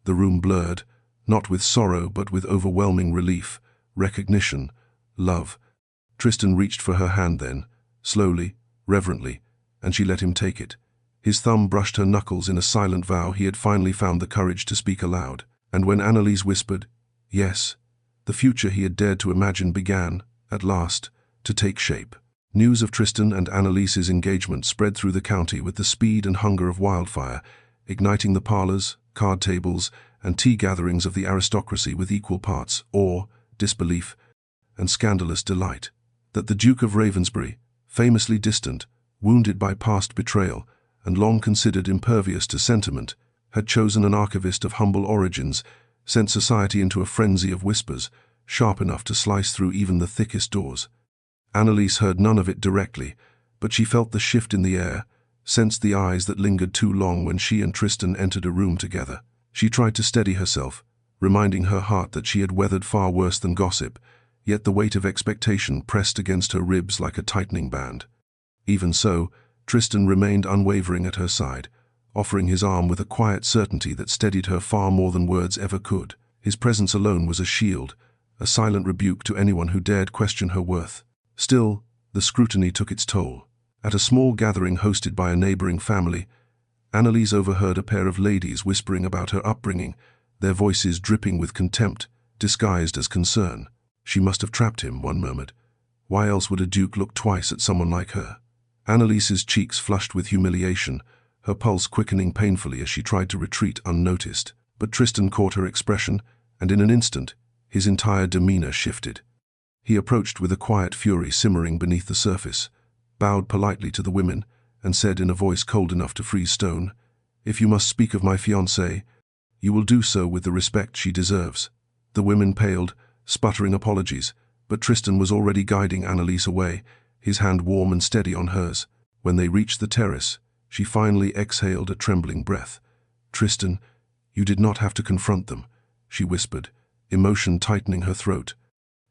The room blurred, not with sorrow but with overwhelming relief, recognition, love. Tristan reached for her hand then, slowly, reverently, and she let him take it. His thumb brushed her knuckles in a silent vow he had finally found the courage to speak aloud. And when Annalise whispered, "Yes," the future he had dared to imagine began, at last, to take shape. News of Tristan and Annalise's engagement spread through the county with the speed and hunger of wildfire, igniting the parlors, card tables, and tea gatherings of the aristocracy with equal parts awe, disbelief, and scandalous delight. That the Duke of Ravensbury, famously distant, wounded by past betrayal, and long considered impervious to sentiment, had chosen an archivist of humble origins, sent society into a frenzy of whispers, sharp enough to slice through even the thickest doors. Annalise heard none of it directly, but she felt the shift in the air, sensed the eyes that lingered too long when she and Tristan entered a room together. She tried to steady herself, reminding her heart that she had weathered far worse than gossip, yet the weight of expectation pressed against her ribs like a tightening band. Even so, Tristan remained unwavering at her side, offering his arm with a quiet certainty that steadied her far more than words ever could. His presence alone was a shield, a silent rebuke to anyone who dared question her worth. Still, the scrutiny took its toll. At a small gathering hosted by a neighboring family, Annalise overheard a pair of ladies whispering about her upbringing, their voices dripping with contempt, disguised as concern. She must have trapped him, one murmured. Why else would a duke look twice at someone like her? Annalise's cheeks flushed with humiliation, her pulse quickening painfully as she tried to retreat unnoticed. But Tristan caught her expression, and in an instant, his entire demeanor shifted. He approached with a quiet fury simmering beneath the surface, bowed politely to the women, and said in a voice cold enough to freeze stone, "If you must speak of my fiancée, you will do so with the respect she deserves." The women paled, sputtering apologies, but Tristan was already guiding Annalise away, his hand warm and steady on hers. When they reached the terrace, she finally exhaled a trembling breath. "Tristan, you did not have to confront them," she whispered, emotion tightening her throat.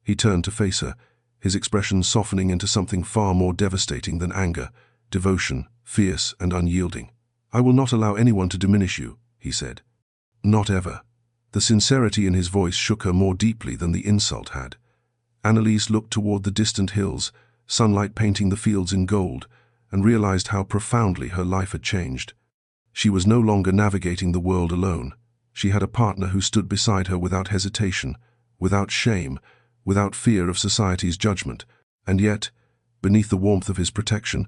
He turned to face her, his expression softening into something far more devastating than anger, devotion, fierce and unyielding. "I will not allow anyone to diminish you," he said. "Not ever." The sincerity in his voice shook her more deeply than the insult had. Annalise looked toward the distant hills, sunlight painting the fields in gold, and realized how profoundly her life had changed. She was no longer navigating the world alone. She had a partner who stood beside her without hesitation, without shame, without fear of society's judgment. And yet, beneath the warmth of his protection,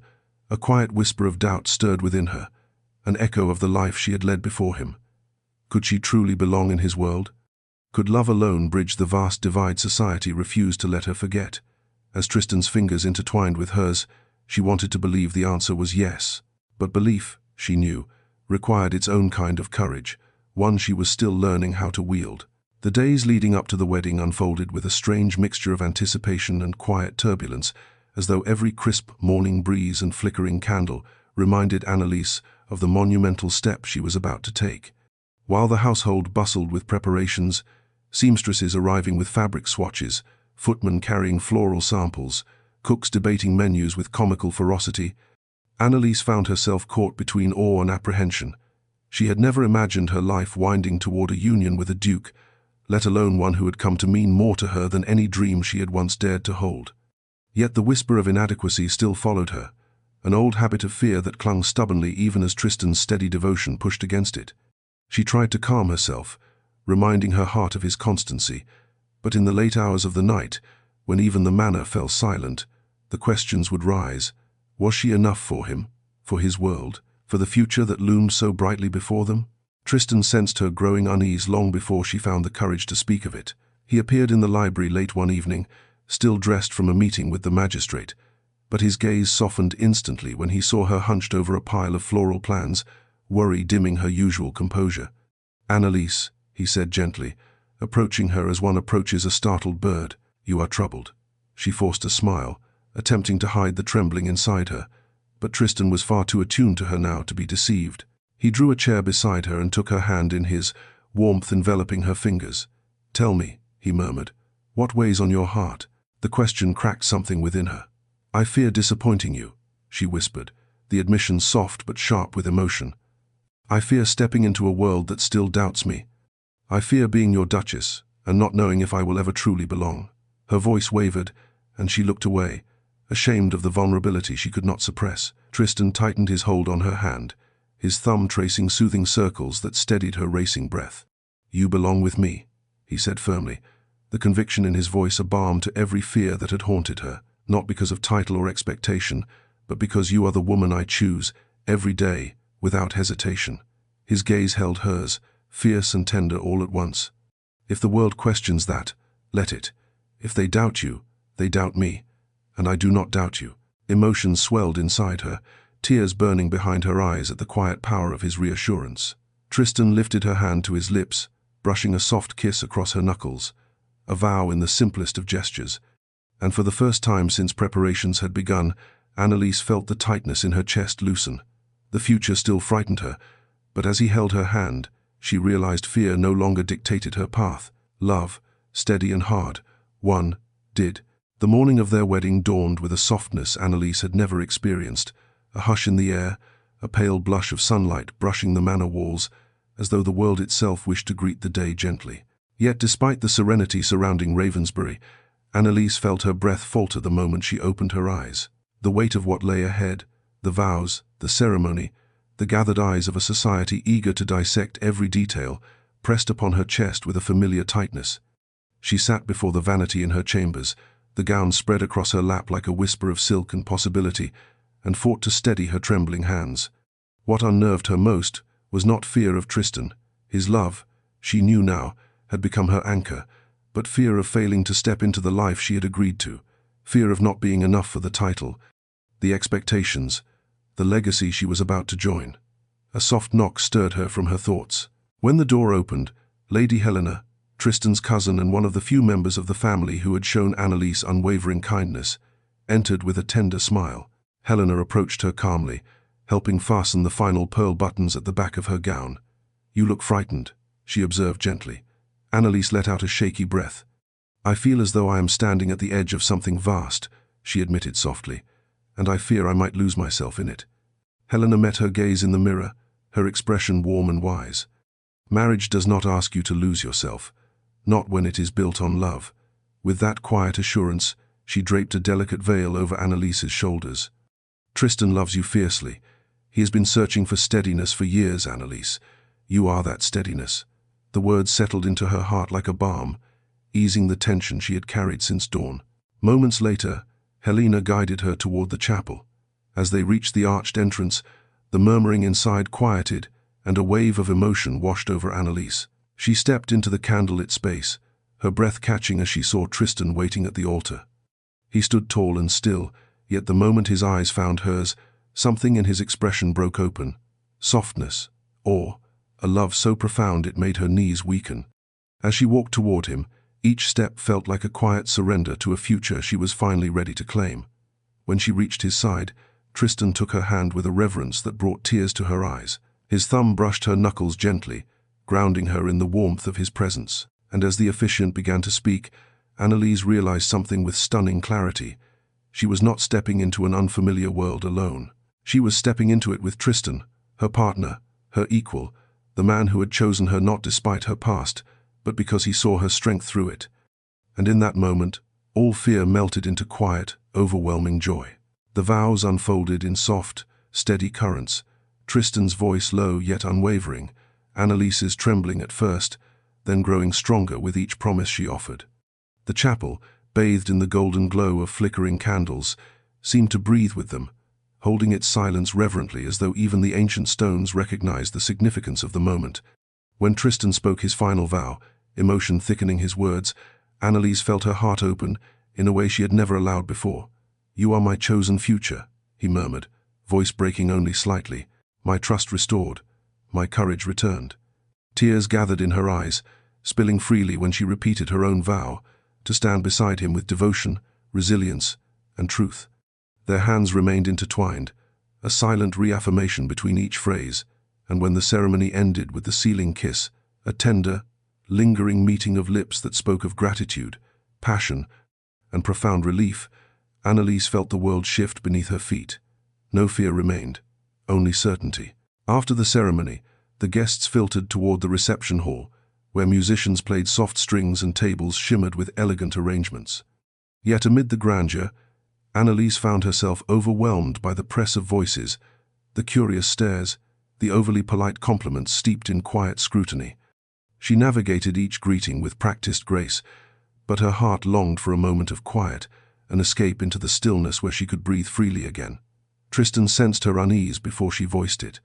a quiet whisper of doubt stirred within her, an echo of the life she had led before him. Could she truly belong in his world? Could love alone bridge the vast divide society refused to let her forget? As Tristan's fingers intertwined with hers, she wanted to believe the answer was yes. But belief, she knew, required its own kind of courage, one she was still learning how to wield. The days leading up to the wedding unfolded with a strange mixture of anticipation and quiet turbulence, as though every crisp morning breeze and flickering candle reminded Annalise of the monumental step she was about to take. While the household bustled with preparations, seamstresses arriving with fabric swatches, footmen carrying floral samples, cooks debating menus with comical ferocity, Annalise found herself caught between awe and apprehension. She had never imagined her life winding toward a union with a duke, let alone one who had come to mean more to her than any dream she had once dared to hold. Yet the whisper of inadequacy still followed her, an old habit of fear that clung stubbornly even as Tristan's steady devotion pushed against it. She tried to calm herself, reminding her heart of his constancy, but in the late hours of the night, when even the manor fell silent, the questions would rise. Was she enough for him, for his world, for the future that loomed so brightly before them? Tristan sensed her growing unease long before she found the courage to speak of it. He appeared in the library late one evening, still dressed from a meeting with the magistrate, but his gaze softened instantly when he saw her hunched over a pile of floral plans, worry dimming her usual composure. "Annalise," he said gently, approaching her as one approaches a startled bird, "you are troubled." She forced a smile, attempting to hide the trembling inside her, but Tristan was far too attuned to her now to be deceived. He drew a chair beside her and took her hand in his, warmth enveloping her fingers. "Tell me," he murmured, "what weighs on your heart?" The question cracked something within her. "I fear disappointing you," she whispered, the admission soft but sharp with emotion. "I fear stepping into a world that still doubts me. I fear being your duchess and not knowing if I will ever truly belong." Her voice wavered, and she looked away, ashamed of the vulnerability she could not suppress. Tristan tightened his hold on her hand, his thumb tracing soothing circles that steadied her racing breath. "You belong with me," he said firmly, the conviction in his voice a balm to every fear that had haunted her, not because of title or expectation, but because you are the woman I choose, every day, without hesitation. His gaze held hers, fierce and tender all at once. "If the world questions that, let it. If they doubt you, They doubt me, and I do not doubt you. Emotions swelled inside her, tears burning behind her eyes at the quiet power of his reassurance. Tristan lifted her hand to his lips, brushing a soft kiss across her knuckles, a vow in the simplest of gestures. And for the first time since preparations had begun, Annalise felt the tightness in her chest loosen. The future still frightened her, but as he held her hand, she realized fear no longer dictated her path. Love, steady and hard, did. The morning of their wedding dawned with a softness Annalise had never experienced, a hush in the air, a pale blush of sunlight brushing the manor walls, as though the world itself wished to greet the day gently. Yet despite the serenity surrounding Ravensbury, Annalise felt her breath falter the moment she opened her eyes. The weight of what lay ahead, the vows, the ceremony, the gathered eyes of a society eager to dissect every detail, pressed upon her chest with a familiar tightness. She sat before the vanity in her chambers, the gown spread across her lap like a whisper of silk and possibility, and fought to steady her trembling hands. What unnerved her most was not fear of Tristan. His love, she knew now, had become her anchor, but fear of failing to step into the life she had agreed to, fear of not being enough for the title, the expectations, the legacy she was about to join. A soft knock stirred her from her thoughts. When the door opened, Lady Helena, Tristan's cousin and one of the few members of the family who had shown Annalise unwavering kindness, entered with a tender smile. Helena approached her calmly, helping fasten the final pearl buttons at the back of her gown. "You look frightened," she observed gently. Annalise let out a shaky breath. "I feel as though I am standing at the edge of something vast," she admitted softly, "and I fear I might lose myself in it." Helena met her gaze in the mirror, her expression warm and wise. "Marriage does not ask you to lose yourself, not when it is built on love." With that quiet assurance, she draped a delicate veil over Annalise's shoulders. "Tristan loves you fiercely. He has been searching for steadiness for years, Annalise. You are that steadiness." The words settled into her heart like a balm, easing the tension she had carried since dawn. Moments later, Helena guided her toward the chapel. As they reached the arched entrance, the murmuring inside quieted, and a wave of emotion washed over Annalise. She stepped into the candlelit space, her breath catching as she saw Tristan waiting at the altar. He stood tall and still, yet the moment his eyes found hers, something in his expression broke open. Softness, awe, a love so profound it made her knees weaken. As she walked toward him, each step felt like a quiet surrender to a future she was finally ready to claim. When she reached his side, Tristan took her hand with a reverence that brought tears to her eyes. His thumb brushed her knuckles gently, grounding her in the warmth of his presence. And as the officiant began to speak, Annalise realized something with stunning clarity. She was not stepping into an unfamiliar world alone. She was stepping into it with Tristan, her partner, her equal, the man who had chosen her not despite her past, but because he saw her strength through it. And in that moment, all fear melted into quiet, overwhelming joy. The vows unfolded in soft, steady currents, Tristan's voice low yet unwavering, Annalise's trembling at first, then growing stronger with each promise she offered. The chapel, bathed in the golden glow of flickering candles, seemed to breathe with them, holding its silence reverently as though even the ancient stones recognized the significance of the moment. When Tristan spoke his final vow, emotion thickening his words, Annalise felt her heart open in a way she had never allowed before. "You are my chosen future," he murmured, voice breaking only slightly, my trust restored, my courage returned. Tears gathered in her eyes, spilling freely when she repeated her own vow, to stand beside him with devotion, resilience, and truth. Their hands remained intertwined, a silent reaffirmation between each phrase, and when the ceremony ended with the sealing kiss, a tender, lingering meeting of lips that spoke of gratitude, passion, and profound relief, Annalise felt the world shift beneath her feet. No fear remained, only certainty. After the ceremony, the guests filtered toward the reception hall, where musicians played soft strings and tables shimmered with elegant arrangements. Yet amid the grandeur, Annalise found herself overwhelmed by the press of voices, the curious stares, the overly polite compliments steeped in quiet scrutiny. She navigated each greeting with practiced grace, but her heart longed for a moment of quiet, an escape into the stillness where she could breathe freely again. Tristan sensed her unease before she voiced it.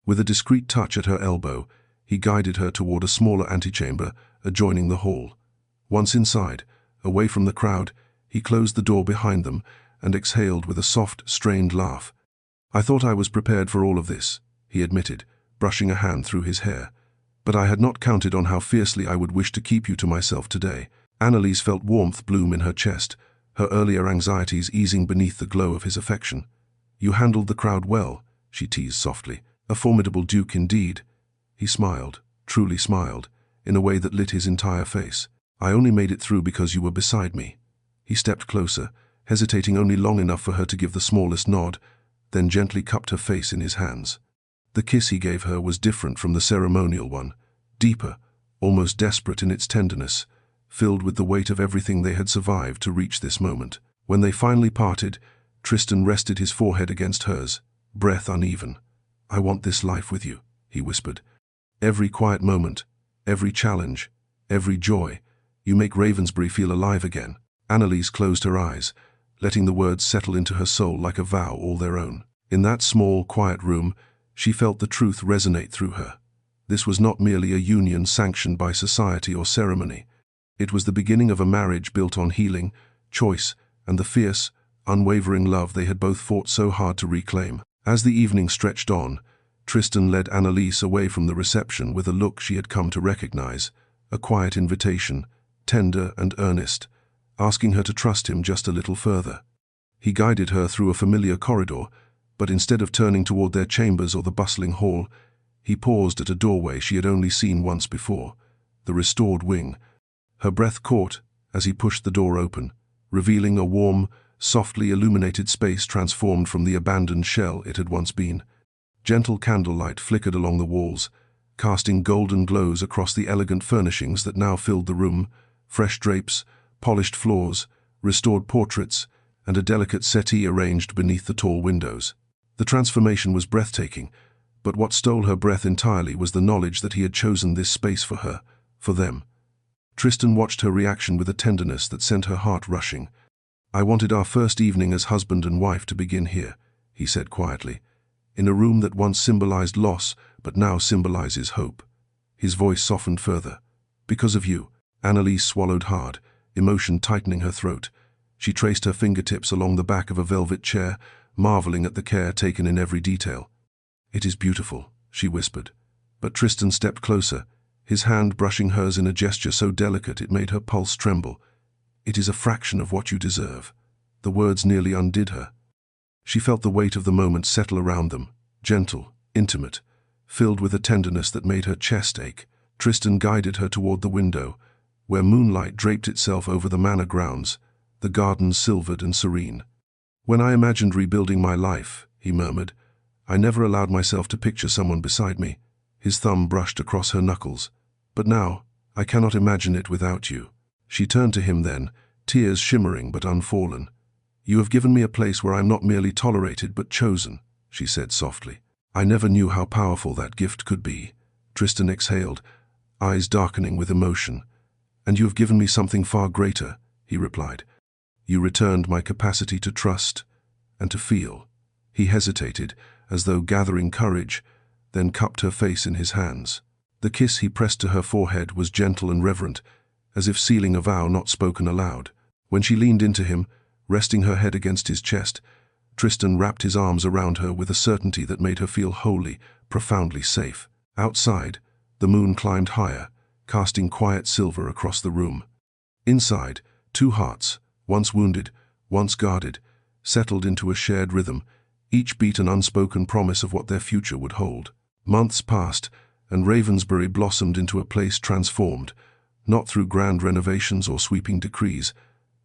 With a discreet touch at her elbow, he guided her toward a smaller antechamber adjoining the hall. Once inside, away from the crowd, He closed the door behind them and exhaled with a soft, strained laugh. "I thought I was prepared for all of this," he admitted, brushing a hand through his hair. "But I had not counted on how fiercely I would wish to keep you to myself today." Annalise felt warmth bloom in her chest, her earlier anxieties easing beneath the glow of his affection. "You handled the crowd well," she teased softly. "A formidable duke indeed." He smiled, truly smiled, in a way that lit his entire face. "I only made it through because you were beside me." He stepped closer, hesitating only long enough for her to give the smallest nod, then gently cupped her face in his hands. The kiss he gave her was different from the ceremonial one, deeper, almost desperate in its tenderness, filled with the weight of everything they had survived to reach this moment. When they finally parted, Tristan rested his forehead against hers, breath uneven. "I want this life with you," he whispered. "Every quiet moment, every challenge, every joy. You make Ravensbury feel alive again." Annalise closed her eyes, letting the words settle into her soul like a vow all their own. In that small, quiet room, she felt the truth resonate through her. This was not merely a union sanctioned by society or ceremony. It was the beginning of a marriage built on healing, choice, and the fierce, unwavering love they had both fought so hard to reclaim. As the evening stretched on, Tristan led Annalise away from the reception with a look she had come to recognize, a quiet invitation, tender and earnest, asking her to trust him just a little further. He guided her through a familiar corridor, but instead of turning toward their chambers or the bustling hall, he paused at a doorway she had only seen once before, the restored wing. Her breath caught as he pushed the door open, revealing a warm, softly illuminated space transformed from the abandoned shell it had once been. Gentle candlelight flickered along the walls, casting golden glows across the elegant furnishings that now filled the room, fresh drapes, polished floors, restored portraits, and a delicate settee arranged beneath the tall windows. The transformation was breathtaking, but what stole her breath entirely was the knowledge that he had chosen this space for her, for them. Tristan watched her reaction with a tenderness that sent her heart rushing. "I wanted our first evening as husband and wife to begin here," he said quietly, "in a room that once symbolized loss but now symbolizes hope." His voice softened further. "Because of you." Annalise swallowed hard, emotion tightening her throat. She traced her fingertips along the back of a velvet chair, marveling at the care taken in every detail. "It is beautiful," she whispered. But Tristan stepped closer, his hand brushing hers in a gesture so delicate it made her pulse tremble. "It is a fraction of what you deserve." The words nearly undid her. She felt the weight of the moment settle around them, gentle, intimate, filled with a tenderness that made her chest ache. Tristan guided her toward the window, where moonlight draped itself over the manor grounds, the gardens silvered and serene. "When I imagined rebuilding my life," he murmured, "I never allowed myself to picture someone beside me." His thumb brushed across her knuckles. "But now, I cannot imagine it without you." She turned to him then, tears shimmering but unfallen. "You have given me a place where I am not merely tolerated but chosen," she said softly. "I never knew how powerful that gift could be." Tristan exhaled, eyes darkening with emotion. "And you have given me something far greater," he replied. "You returned my capacity to trust and to feel." He hesitated, as though gathering courage, then cupped her face in his hands. The kiss he pressed to her forehead was gentle and reverent, as if sealing a vow not spoken aloud. When she leaned into him, resting her head against his chest, Tristan wrapped his arms around her with a certainty that made her feel wholly, profoundly safe. Outside, the moon climbed higher, casting quiet silver across the room. Inside, two hearts, once wounded, once guarded, settled into a shared rhythm, each beat an unspoken promise of what their future would hold. Months passed, and Ravensbury blossomed into a place transformed, not through grand renovations or sweeping decrees,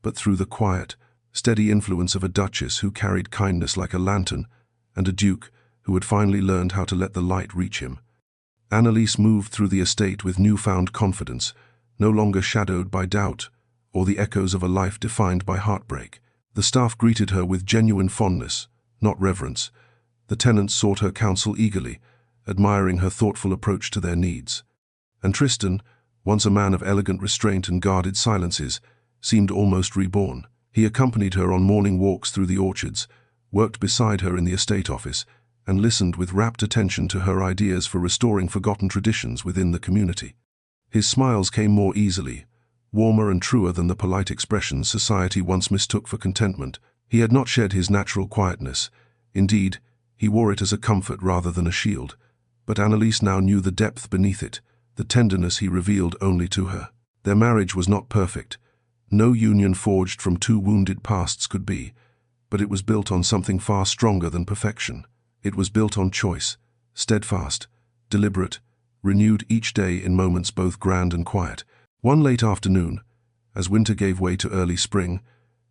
but through the quiet, steady influence of a duchess who carried kindness like a lantern, and a duke who had finally learned how to let the light reach him. Annalise moved through the estate with newfound confidence, no longer shadowed by doubt or the echoes of a life defined by heartbreak. The staff greeted her with genuine fondness, not reverence. The tenants sought her counsel eagerly, admiring her thoughtful approach to their needs. And Tristan, once a man of elegant restraint and guarded silences, seemed almost reborn. He accompanied her on morning walks through the orchards, worked beside her in the estate office, and listened with rapt attention to her ideas for restoring forgotten traditions within the community. His smiles came more easily, warmer and truer than the polite expressions society once mistook for contentment. He had not shed his natural quietness. Indeed, he wore it as a comfort rather than a shield. But Annalise now knew the depth beneath it, the tenderness he revealed only to her. Their marriage was not perfect. No union forged from two wounded pasts could be, but it was built on something far stronger than perfection. It was built on choice, steadfast, deliberate, renewed each day in moments both grand and quiet. One late afternoon, as winter gave way to early spring,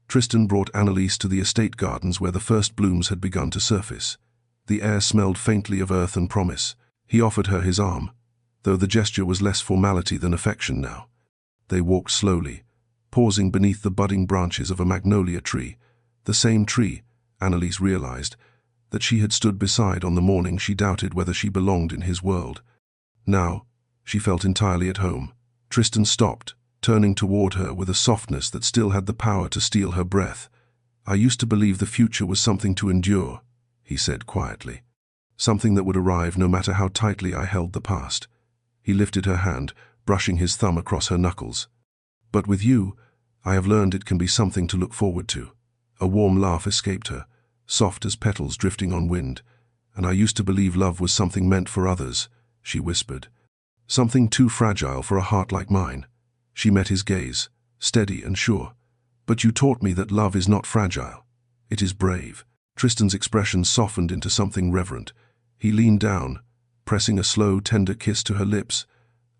Tristan brought Annalise to the estate gardens where the first blooms had begun to surface. The air smelled faintly of earth and promise. He offered her his arm, though the gesture was less formality than affection now. They walked slowly, pausing beneath the budding branches of a magnolia tree, the same tree, Annalise realized, that she had stood beside on the morning she doubted whether she belonged in his world. Now, she felt entirely at home. Tristan stopped, turning toward her with a softness that still had the power to steal her breath. "I used to believe the future was something to endure," he said quietly. "Something that would arrive no matter how tightly I held the past." He lifted her hand, brushing his thumb across her knuckles. "But with you, I have learned it can be something to look forward to." A warm laugh escaped her, soft as petals drifting on wind. "And I used to believe love was something meant for others," she whispered. "Something too fragile for a heart like mine." She met his gaze, steady and sure. "But you taught me that love is not fragile. It is brave." Tristan's expression softened into something reverent. He leaned down, pressing a slow, tender kiss to her lips,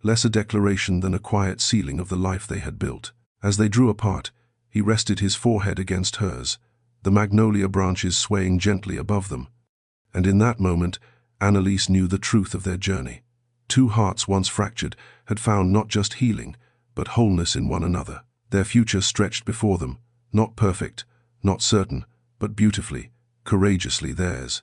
less a declaration than a quiet sealing of the life they had built. As they drew apart, he rested his forehead against hers, the magnolia branches swaying gently above them. And in that moment, Annalise knew the truth of their journey. Two hearts once fractured had found not just healing, but wholeness in one another. Their future stretched before them, not perfect, not certain, but beautifully, courageously theirs.